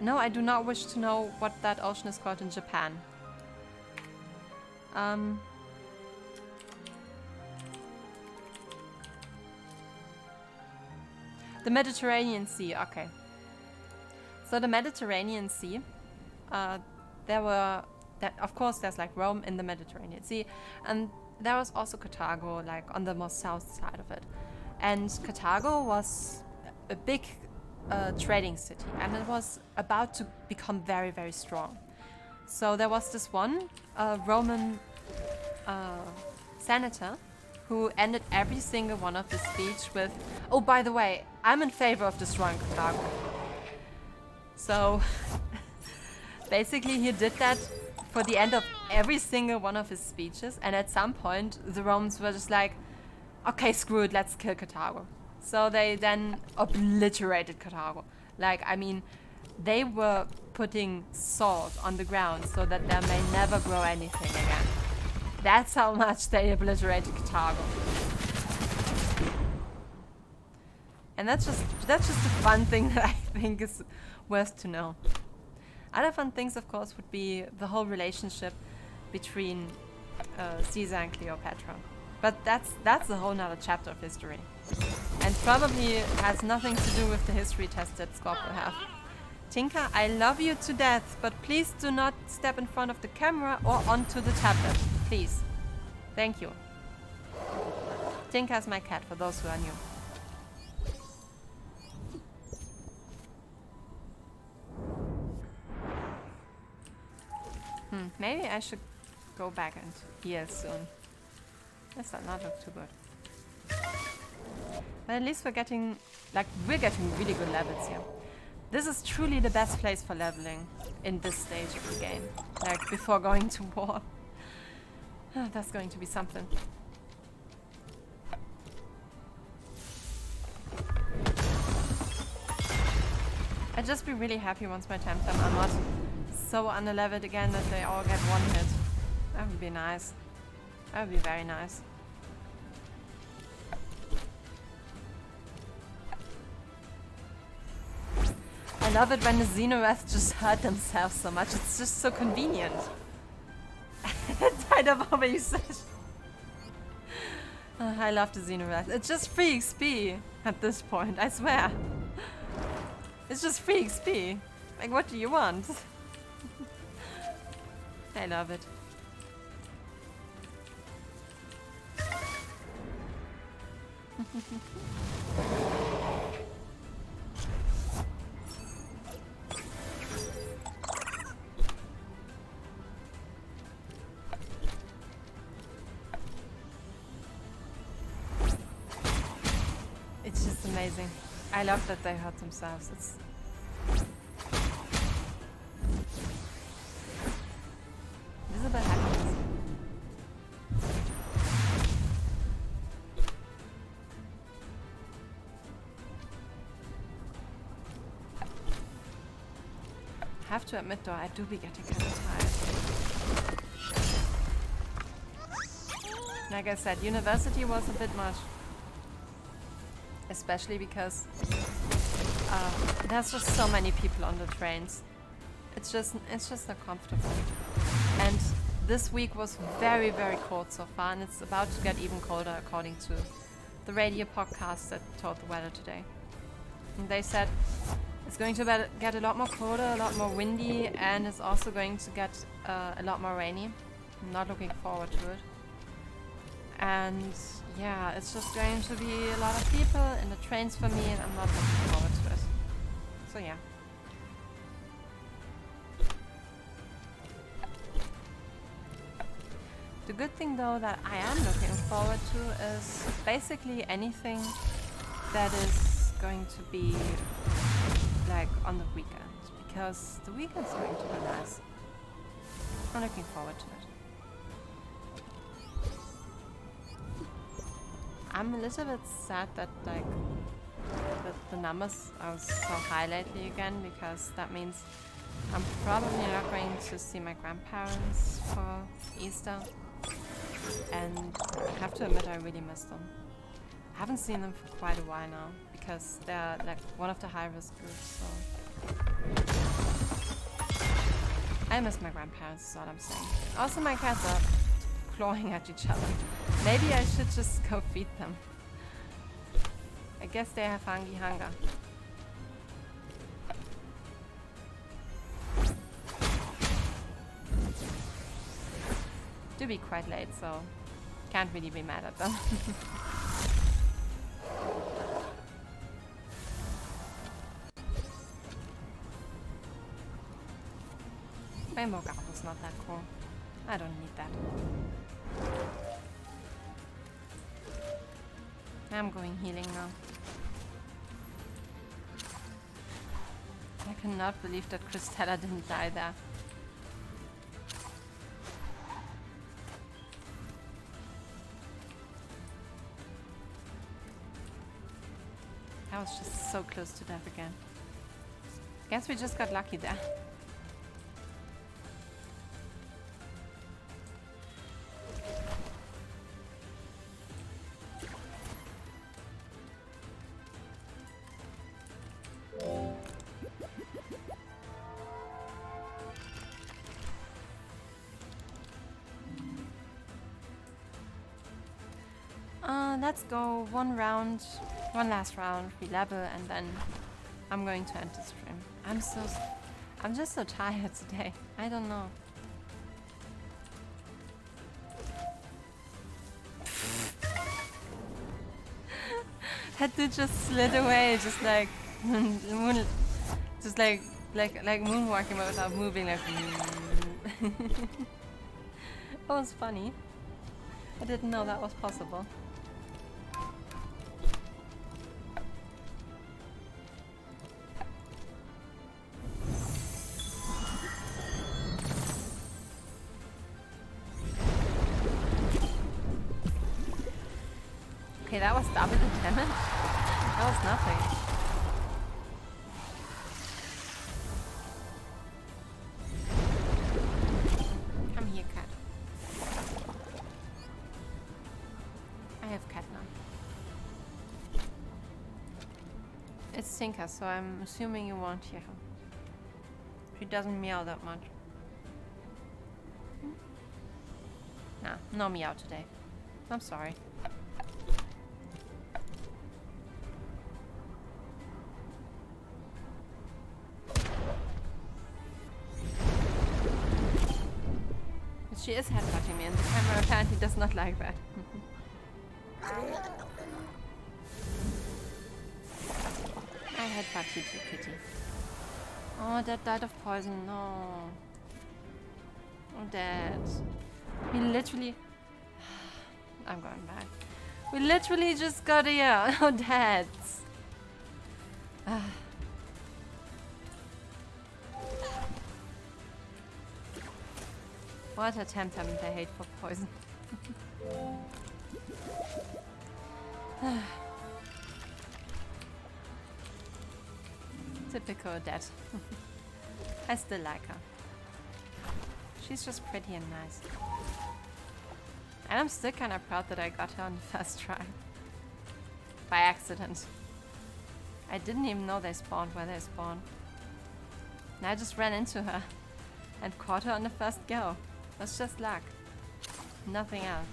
No, I do not wish to know what that ocean is called in Japan. The Mediterranean Sea, okay. So the Mediterranean Sea, of course there's like Rome in the Mediterranean Sea, and there was also Carthago, like on the most south side of it. And Carthago was a big trading city, and it was about to become very, very strong. So there was this one Roman senator who ended every single one of his speech with, "Oh, by the way, I'm in favor of destroying Carthago." So basically he did that for the end of every single one of his speeches, and at some point the Romans were just like, okay, screw it, let's kill Carthago. So they then obliterated Carthago. Like, I mean, they were putting salt on the ground so that there may never grow anything again. That's how much they obliterated Carthago. And that's just a fun thing that I think is worth to know. Other fun things, of course, would be the whole relationship between Caesar and Cleopatra. But that's a whole nother chapter of history. And probably has nothing to do with the history test that Scorp will have. Tinka, I love you to death, but please do not step in front of the camera or onto the tablet. Please. Thank you. Tinka is my cat, for those who are new. Maybe I should go back and heal soon. This does not look too good. But at least we're getting really good levels here. This is truly the best place for leveling in this stage of the game. Like, before going to war. That's going to be something. I'd just be really happy once my Temtem are not so underleveled again that they all get one hit. That would be nice. That would be very nice. I love it when the Xenorath just hurt themselves so much. It's just so convenient. I don't know what you said. I love the Xenorath. It's just free XP at this point, I swear. It's just free XP. Like, what do you want? I love it. It's just amazing. I love that they hurt themselves. It's visible happiness. I have to admit though, I do be getting kind of tired. Like I said, university was a bit much. Especially because there's just so many people on the trains. It's just not comfortable. And this week was very, very cold so far, and it's about to get even colder according to the radio podcast that told the weather today. And they said it's going to get a lot more colder, a lot more windy, and it's also going to get a lot more rainy. I'm not looking forward to it. And yeah, it's just going to be a lot of people in the trains for me, and I'm not looking forward to it. So yeah. The good thing though that I am looking forward to is basically anything that is going to be like on the weekend, because the weekend's going to be nice. I'm looking forward to it. I'm a little bit sad that like the numbers are so high lately again, because that means I'm probably not going to see my grandparents for Easter. And I have to admit, I really miss them. I haven't seen them for quite a while now, because they're like one of the high-risk groups, so... I miss my grandparents, is all I'm saying. Also, my cats are clawing at each other. Maybe I should just go feed them. I guess they have hungry hunger. Do be quite late, so can't really be mad at them. Rainbow Gobble's not that cool. I don't need that. I'm going healing now. I cannot believe that Christella didn't die there. I was just so close to death again. Guess we just got lucky there. Let's go one last round, we level, and then I'm going to end the stream. I'm just so tired today. I don't know. That dude just slid away, just like like moonwalking without moving, like. That was funny. I didn't know that was possible. Okay, that was double the damage. That was nothing. Come here, cat. I have cat now. It's Tinker, so I'm assuming you won't hear her. She doesn't meow that much. Nah, no meow today. I'm sorry. She is headbutting me, and the camera apparently does not like that. I headbutt you too, kitty. Oh, Dad died of poison. No. Oh, Dad. We literally... I'm going back. We literally just got here. Oh, Dad. What a Temtem they hate for poison. Typical Dad. I still like her. She's just pretty and nice. And I'm still kind of proud that I got her on the first try. By accident. I didn't even know they spawned where they spawned. And I just ran into her and caught her on the first go. That's just luck. Nothing else.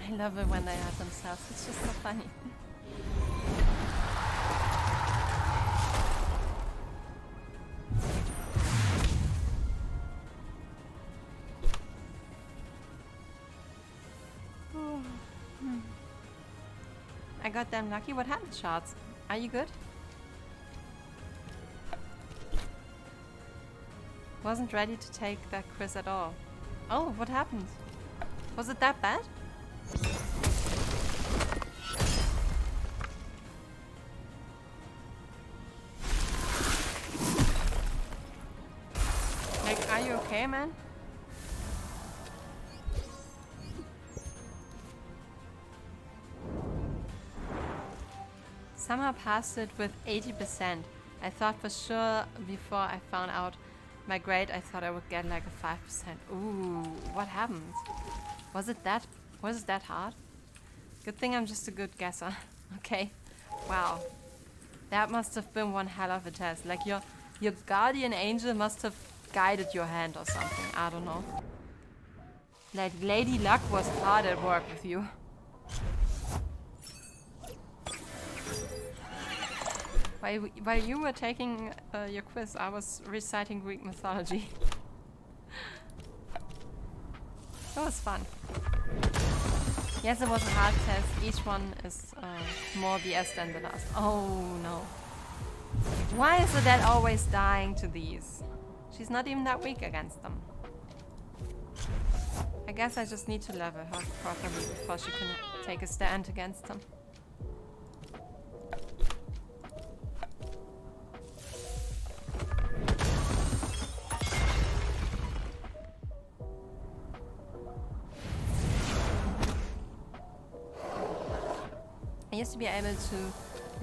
I love it when they hurt themselves. It's just so funny. I got damn lucky. What happened, Shards? Are you good? Wasn't ready to take that quiz at all. Oh, what happened? Was it that bad? Like, are you okay, man? Somehow passed it with 80%. I thought for sure before I found out my grade, I thought I would get like a 5%. Ooh, what happened? Was it that hard? Good thing I'm just a good guesser. Okay. Wow. That must have been one hell of a test. Like your guardian angel must have guided your hand or something. I don't know. Like Lady Luck was hard at work with you. While you were taking your quiz, I was reciting Greek mythology. It was fun. Yes, it was a hard test. Each one is more BS than the last. Oh no. Why is Odette always dying to these? She's not even that weak against them. I guess I just need to level her properly before she can take a stand against them. I used to be able to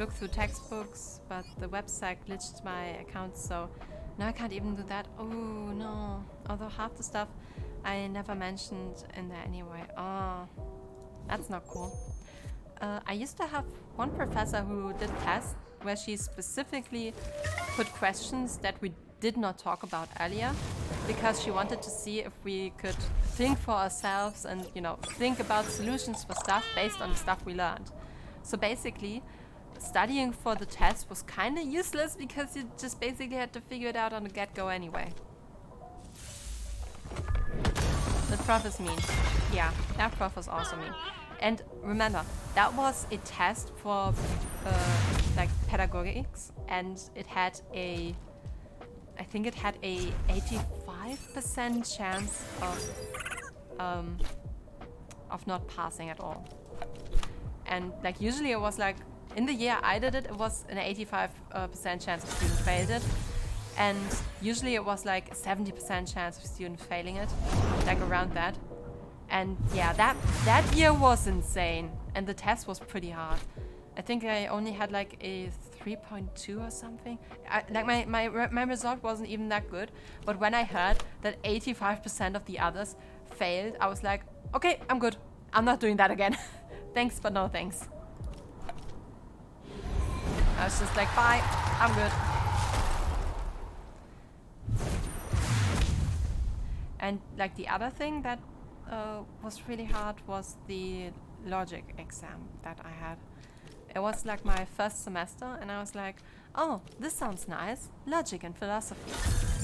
look through textbooks, but the website glitched my account, so now I can't even do that. Oh no. Although half the stuff I never mentioned in there anyway. Oh, that's not cool. I used to have one professor who did tests where she specifically put questions that we did not talk about earlier because she wanted to see if we could think for ourselves and, you know, think about solutions for stuff based on the stuff we learned. So basically, studying for the test was kind of useless because you just basically had to figure it out on the get-go anyway. The prof is mean. Yeah, that prof was also mean. And remember, that was a test for like pedagogics, and it had a, I think it had a 85% chance of not passing at all. And like usually it was like, in the year I did it, it was an 85% chance of student failed it. And usually it was like a 70% chance of student failing it, like around that. And yeah, that year was insane. And the test was pretty hard. I think I only had like a 3.2 or something. Like my result wasn't even that good. But when I heard that 85% of the others failed, I was like, okay, I'm good. I'm not doing that again. Thanks, but no thanks. I was just like, bye, I'm good. And like the other thing that was really hard was the logic exam that I had. It was like my first semester and I was like, oh, this sounds nice. Logic and philosophy.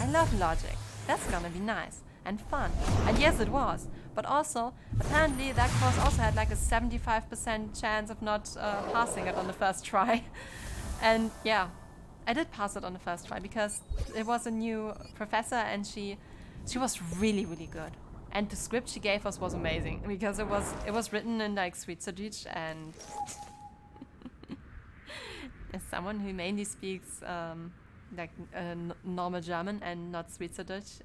I love logic. That's gonna be nice and fun. And yes, it was. But also, apparently that course also had like a 75% chance of not passing it on the first try. And yeah, I did pass it on the first try because it was a new professor and she was really, really good. And the script she gave us was amazing because it was written in like Schweizerdeutsch, and as someone who mainly speaks like normal German and not Schweizerdeutsch,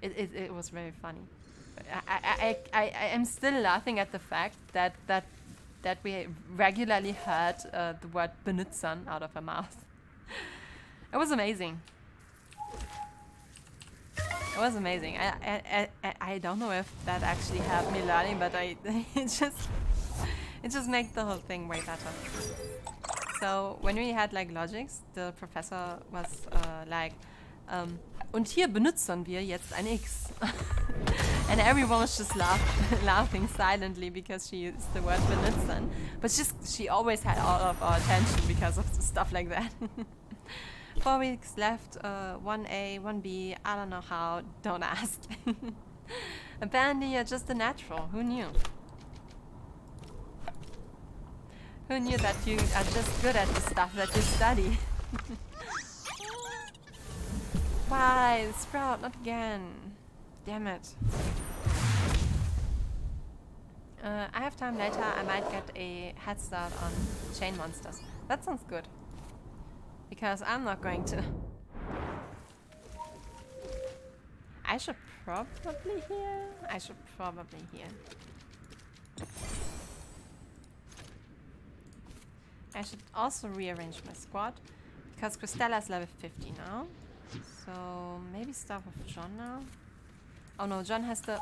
it was very funny. I am still laughing at the fact that we regularly heard the word benutzen out of her mouth. It was amazing. It was amazing. I don't know if that actually helped me learning, but it just makes the whole thing way better. So when we had like logics, the professor was like, und hier benutzen wir jetzt ein X. And everyone was just laughing silently because she used the word benutzen. But she always had all of our attention because of stuff like that. 4 weeks left, 1A, 1B, I don't know how, don't ask. Apparently you're just a natural, who knew? Who knew that you are just good at the stuff that you study? Why? Sprout, not again. Damn it. I have time later, I might get a head start on chain monsters. That sounds good. Because I'm not going to. I should probably heal. I should probably heal. I should also rearrange my squad. Because Cristela is level 50 now. So maybe start with John now. Oh no, John has the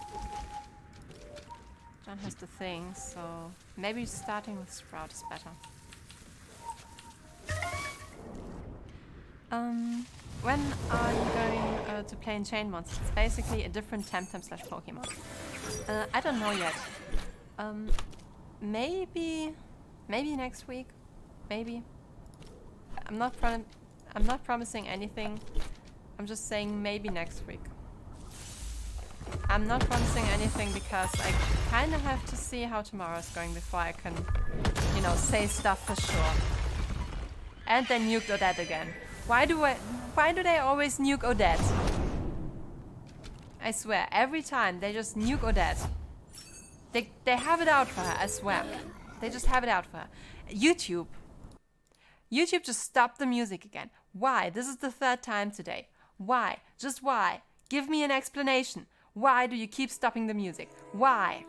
thing, so maybe starting with Sprout is better. When are you going to play in Chain Monsters? It's basically a different Temtem / Pokemon. I don't know yet. Maybe next week. Maybe. I'm not promising anything. I'm just saying maybe next week. I'm not promising anything because I kind of have to see how tomorrow's going before I can, you know, say stuff for sure. And then nuke Odette again. Why do they always nuke Odette? I swear, every time they just nuke Odette. They have it out for her, I swear. They just have it out for her. YouTube just stopped the music again. Why? This is the 3rd time today. Why? Just why? Give me an explanation. Why do you keep stopping the music? Why?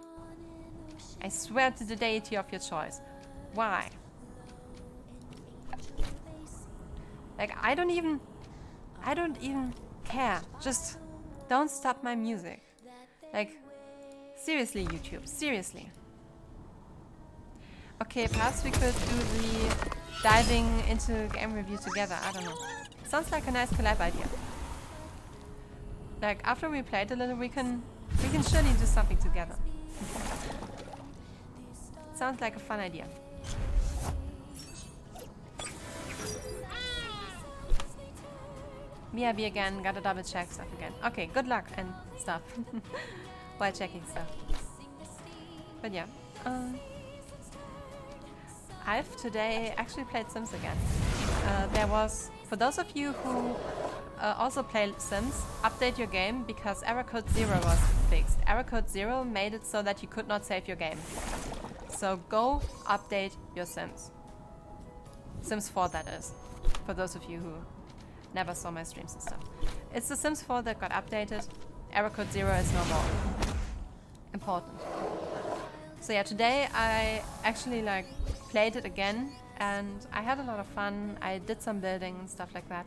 I swear to the deity of your choice. Why? Like, I don't even care. Just don't stop my music. Like, seriously, YouTube, seriously. Okay, perhaps we could do the diving into game review together. I don't know. Sounds like a nice collab idea. Like, after we played a little, we can surely do something together. Sounds like a fun idea. BRB again, gotta double check stuff again. Okay, good luck and stuff. While checking stuff. But yeah. I've today actually played Sims again. There was, for those of you who also play Sims, update your game because error code 0 was fixed. Error code 0 made it so that you could not save your game. So go update your Sims. Sims 4 that is, for those of you who never saw my streams and stuff. It's the Sims 4 that got updated. Error code 0 is no more important. So yeah, today I actually like played it again and I had a lot of fun. I did some building and stuff like that.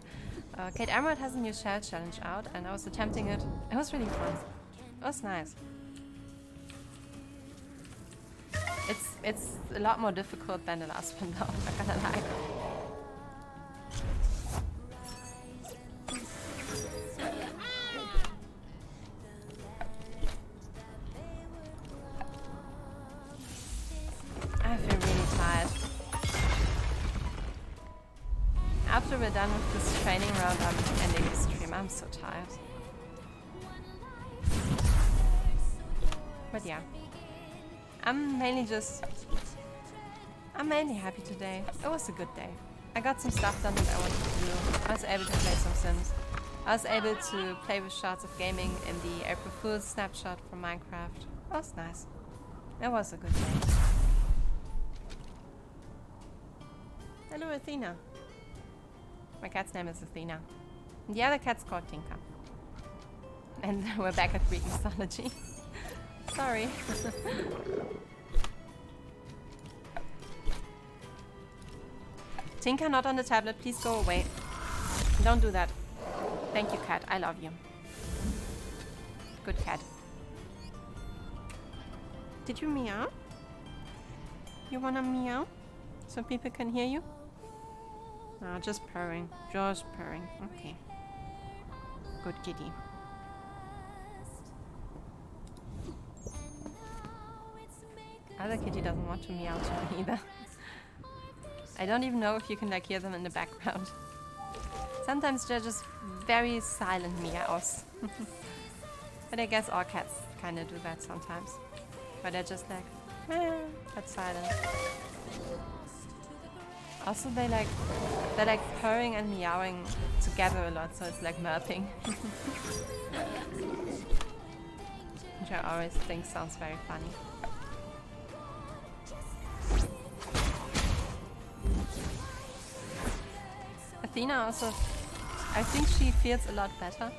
Kate Emerald has a new shell challenge out and I was attempting it. It was really fun. It was nice. It's a lot more difficult than the last one though, I'm not gonna lie. I feel really tired. After we're done with this training round, I'm ending the stream. I'm so tired. But yeah. I'm mainly happy today. It was a good day. I got some stuff done that I wanted to do. I was able to play some Sims. I was able to play with Shards of Gaming in the April Fool's snapshot from Minecraft. It was nice. It was a good day. Hello, Athena. My cat's name is Athena. And the other cat's called Tinka. And we're back at Greek mythology. Sorry. Tinka, not on the tablet. Please go away. Don't do that. Thank you, cat. I love you. Good cat. Did you meow? You wanna meow? So people can hear you? Ah, just purring. Just purring. Okay. Good kitty. Other kitty doesn't want to meow to me either. I don't even know if you can like hear them in the background. Sometimes they're just very silent meows. But I guess all cats kind of do that sometimes. But they're just like, meh, that's silent. Also, they're like purring and meowing together a lot, so it's like murping. Which I always think sounds very funny. Athena also, I think she feels a lot better.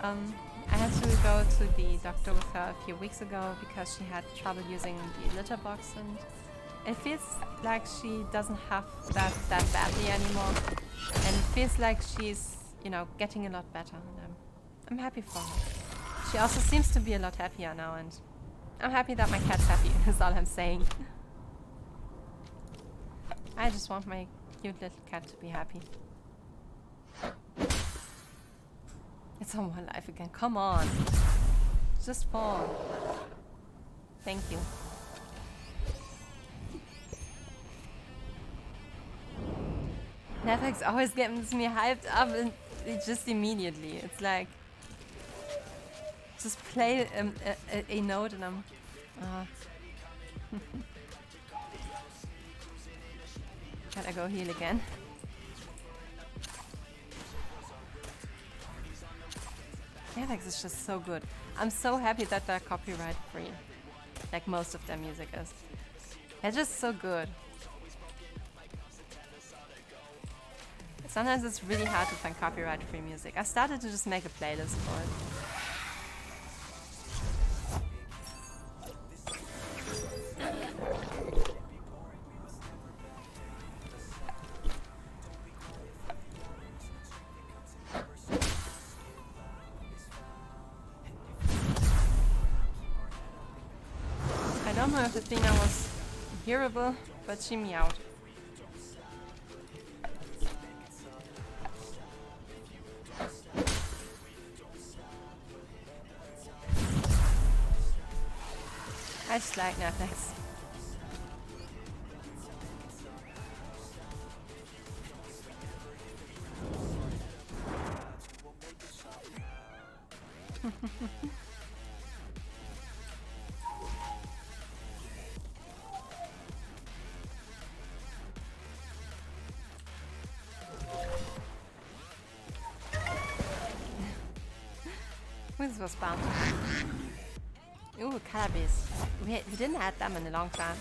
I had to go to the doctor with her a few weeks ago because she had trouble using the litter box, and it feels like she doesn't have that badly anymore, and it feels like she's, you know, getting a lot better, and I'm happy for her. She also seems to be a lot happier now, and I'm happy that my cat's happy. That's all I'm saying. I just want my cute little cat to be happy. It's on one life again. Come on. Just fall. Thank you. Netflix always gets me hyped up and just immediately. It's like, just play a note and I'm... Gotta go heal again. Netflix is just so good. I'm so happy that they're copyright free. Like most of their music is. They're just so good. Sometimes it's really hard to find copyright free music. I started to just make a playlist for it. I don't know if Athena was hearable, but she meowed. I just like Netflix. This was bound. Ooh, cannabis. We didn't have them in a long time.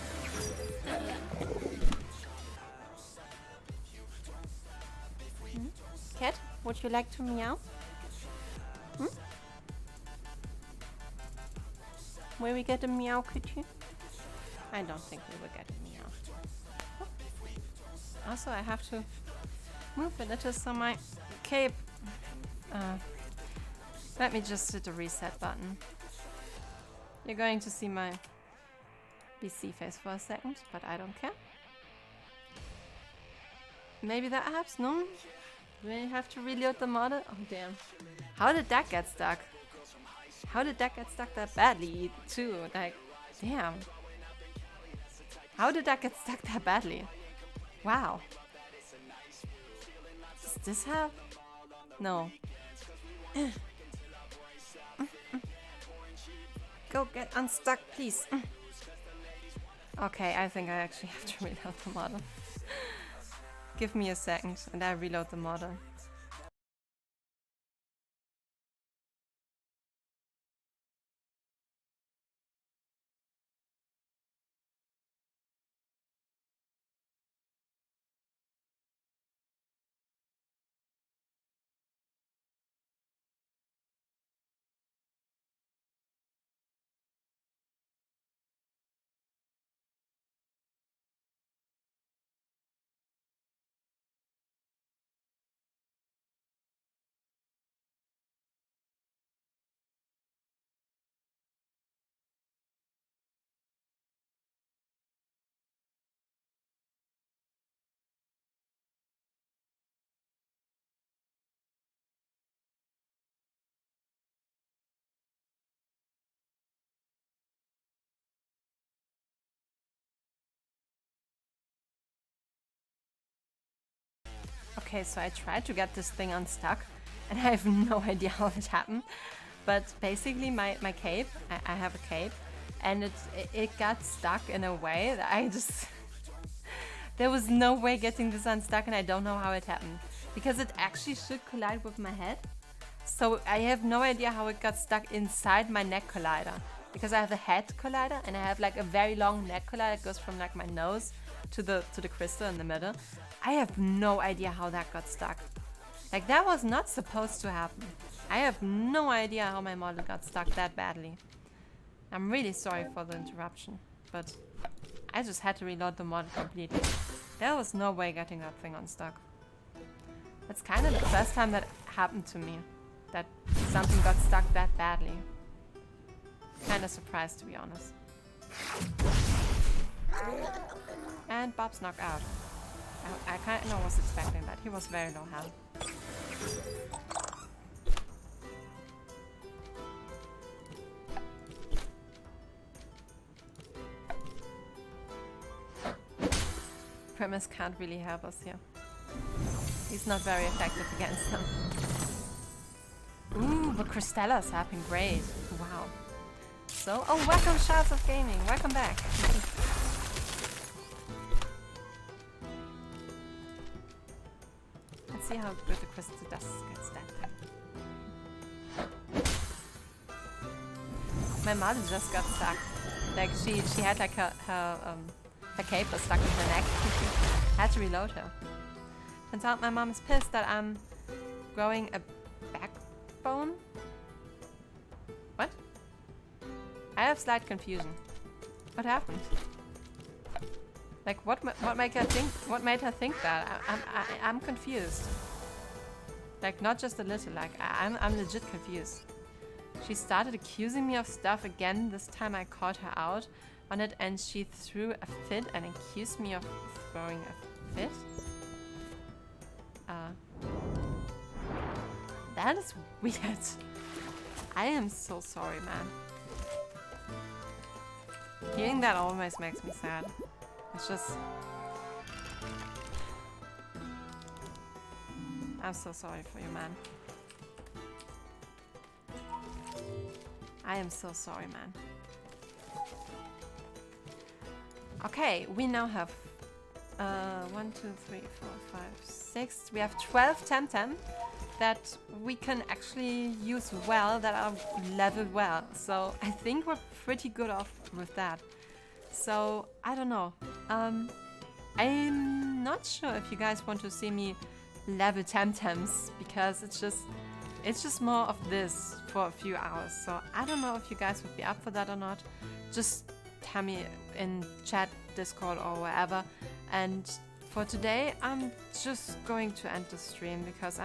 Cat, would you like to meow? Will we get a meow kitty? I don't think we will get a meow. Oh. Also, I have to move a little so my cape... let me just hit the reset button. You're going to see my BC face for a second, but I don't care. Maybe that helps? No? Do I have to reload the model? Oh damn. How did that get stuck? How did that get stuck that badly too? Like, damn. How did that get stuck that badly? Wow. Does this have? No. Go get unstuck, please. Okay, I think I actually have to reload the model. Give me a second and I reload the model. Okay, so I tried to get this thing unstuck and I have no idea how it happened. But basically my cape, I have a cape, and it got stuck in a way that I just... There was no way getting this unstuck, and I don't know how it happened. Because it actually should collide with my head. So I have no idea how it got stuck inside my neck collider. Because I have a head collider, and I have like a very long neck collider that goes from like my nose to the crystal in the middle. I have no idea how that got stuck. Like, that was not supposed to happen. I have no idea how my model got stuck that badly. I'm really sorry for the interruption, but I just had to reload the model completely. There was no way getting that thing unstuck. It's kind of the first time that happened to me, that something got stuck that badly. Kind of surprised, to be honest. And Bob's knocked out. I kind of was expecting that. He was very low health. Primus can't really help us here. He's not very effective against them. Ooh, but Cristella's happening great. Wow. So, oh, welcome Shards of Gaming. Welcome back. Let's see how good the crystal does against that thing. My mother just got stuck. Like she had like her cape was stuck in her neck. I had to reload her. Turns out my mom is pissed that I'm growing a backbone. What? I have slight confusion. What happened? Like, what made her think? What made her think that? I'm confused. Like, not just a little. Like, I'm legit confused. She started accusing me of stuff again. This time I caught her out on it, and she threw a fit and accused me of throwing a fit. That is weird. I am so sorry, man. Hearing that always makes me sad. It's just... I'm so sorry for you, man. I am so sorry, man. Okay, we now have 1, 2, 3, 4, 5, 6. We have 12 Temtem that we can actually use well, that are leveled well. So I think we're pretty good off with that. So I don't know. I'm not sure if you guys want to see me level Temtems, because it's just more of this for a few hours. So I don't know if you guys would be up for that or not. Just tell me in chat, Discord, or wherever. And for today, I'm just going to end the stream because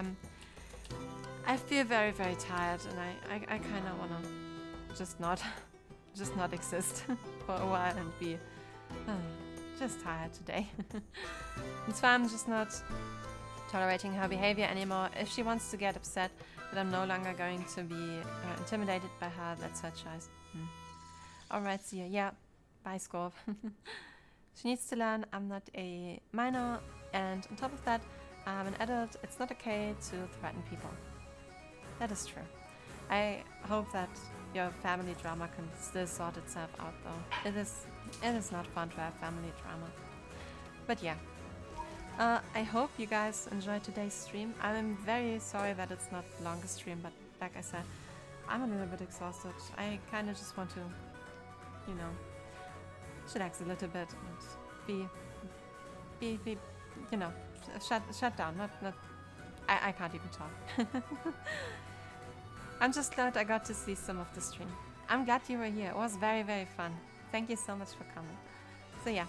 I feel very, very tired, and I kind of wanna just not exist for a while and be just tired today. And so I'm just not tolerating her behavior anymore. If she wants to get upset that I'm no longer going to be intimidated by her, that's her choice. Alright, see ya. Yeah, bye, Scorp. She needs to learn I'm not a minor, and on top of that, I'm an adult. It's not okay to threaten people. That is true. I hope that your family drama can still sort itself out, though. It is not fun to have family drama. But yeah. I hope you guys enjoyed today's stream. I'm very sorry that it's not the longest stream, but like I said, I'm a little bit exhausted. I kind of just want to, you know, chillax a little bit and be you know, shut down. Not. I can't even talk. I'm just glad I got to see some of the stream. I'm glad you were here. It was very, very fun. Thank you so much for coming. So yeah,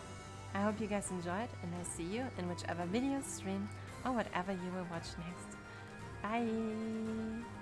I hope you guys enjoyed, and I see you in whichever video, stream, or whatever you will watch next. Bye!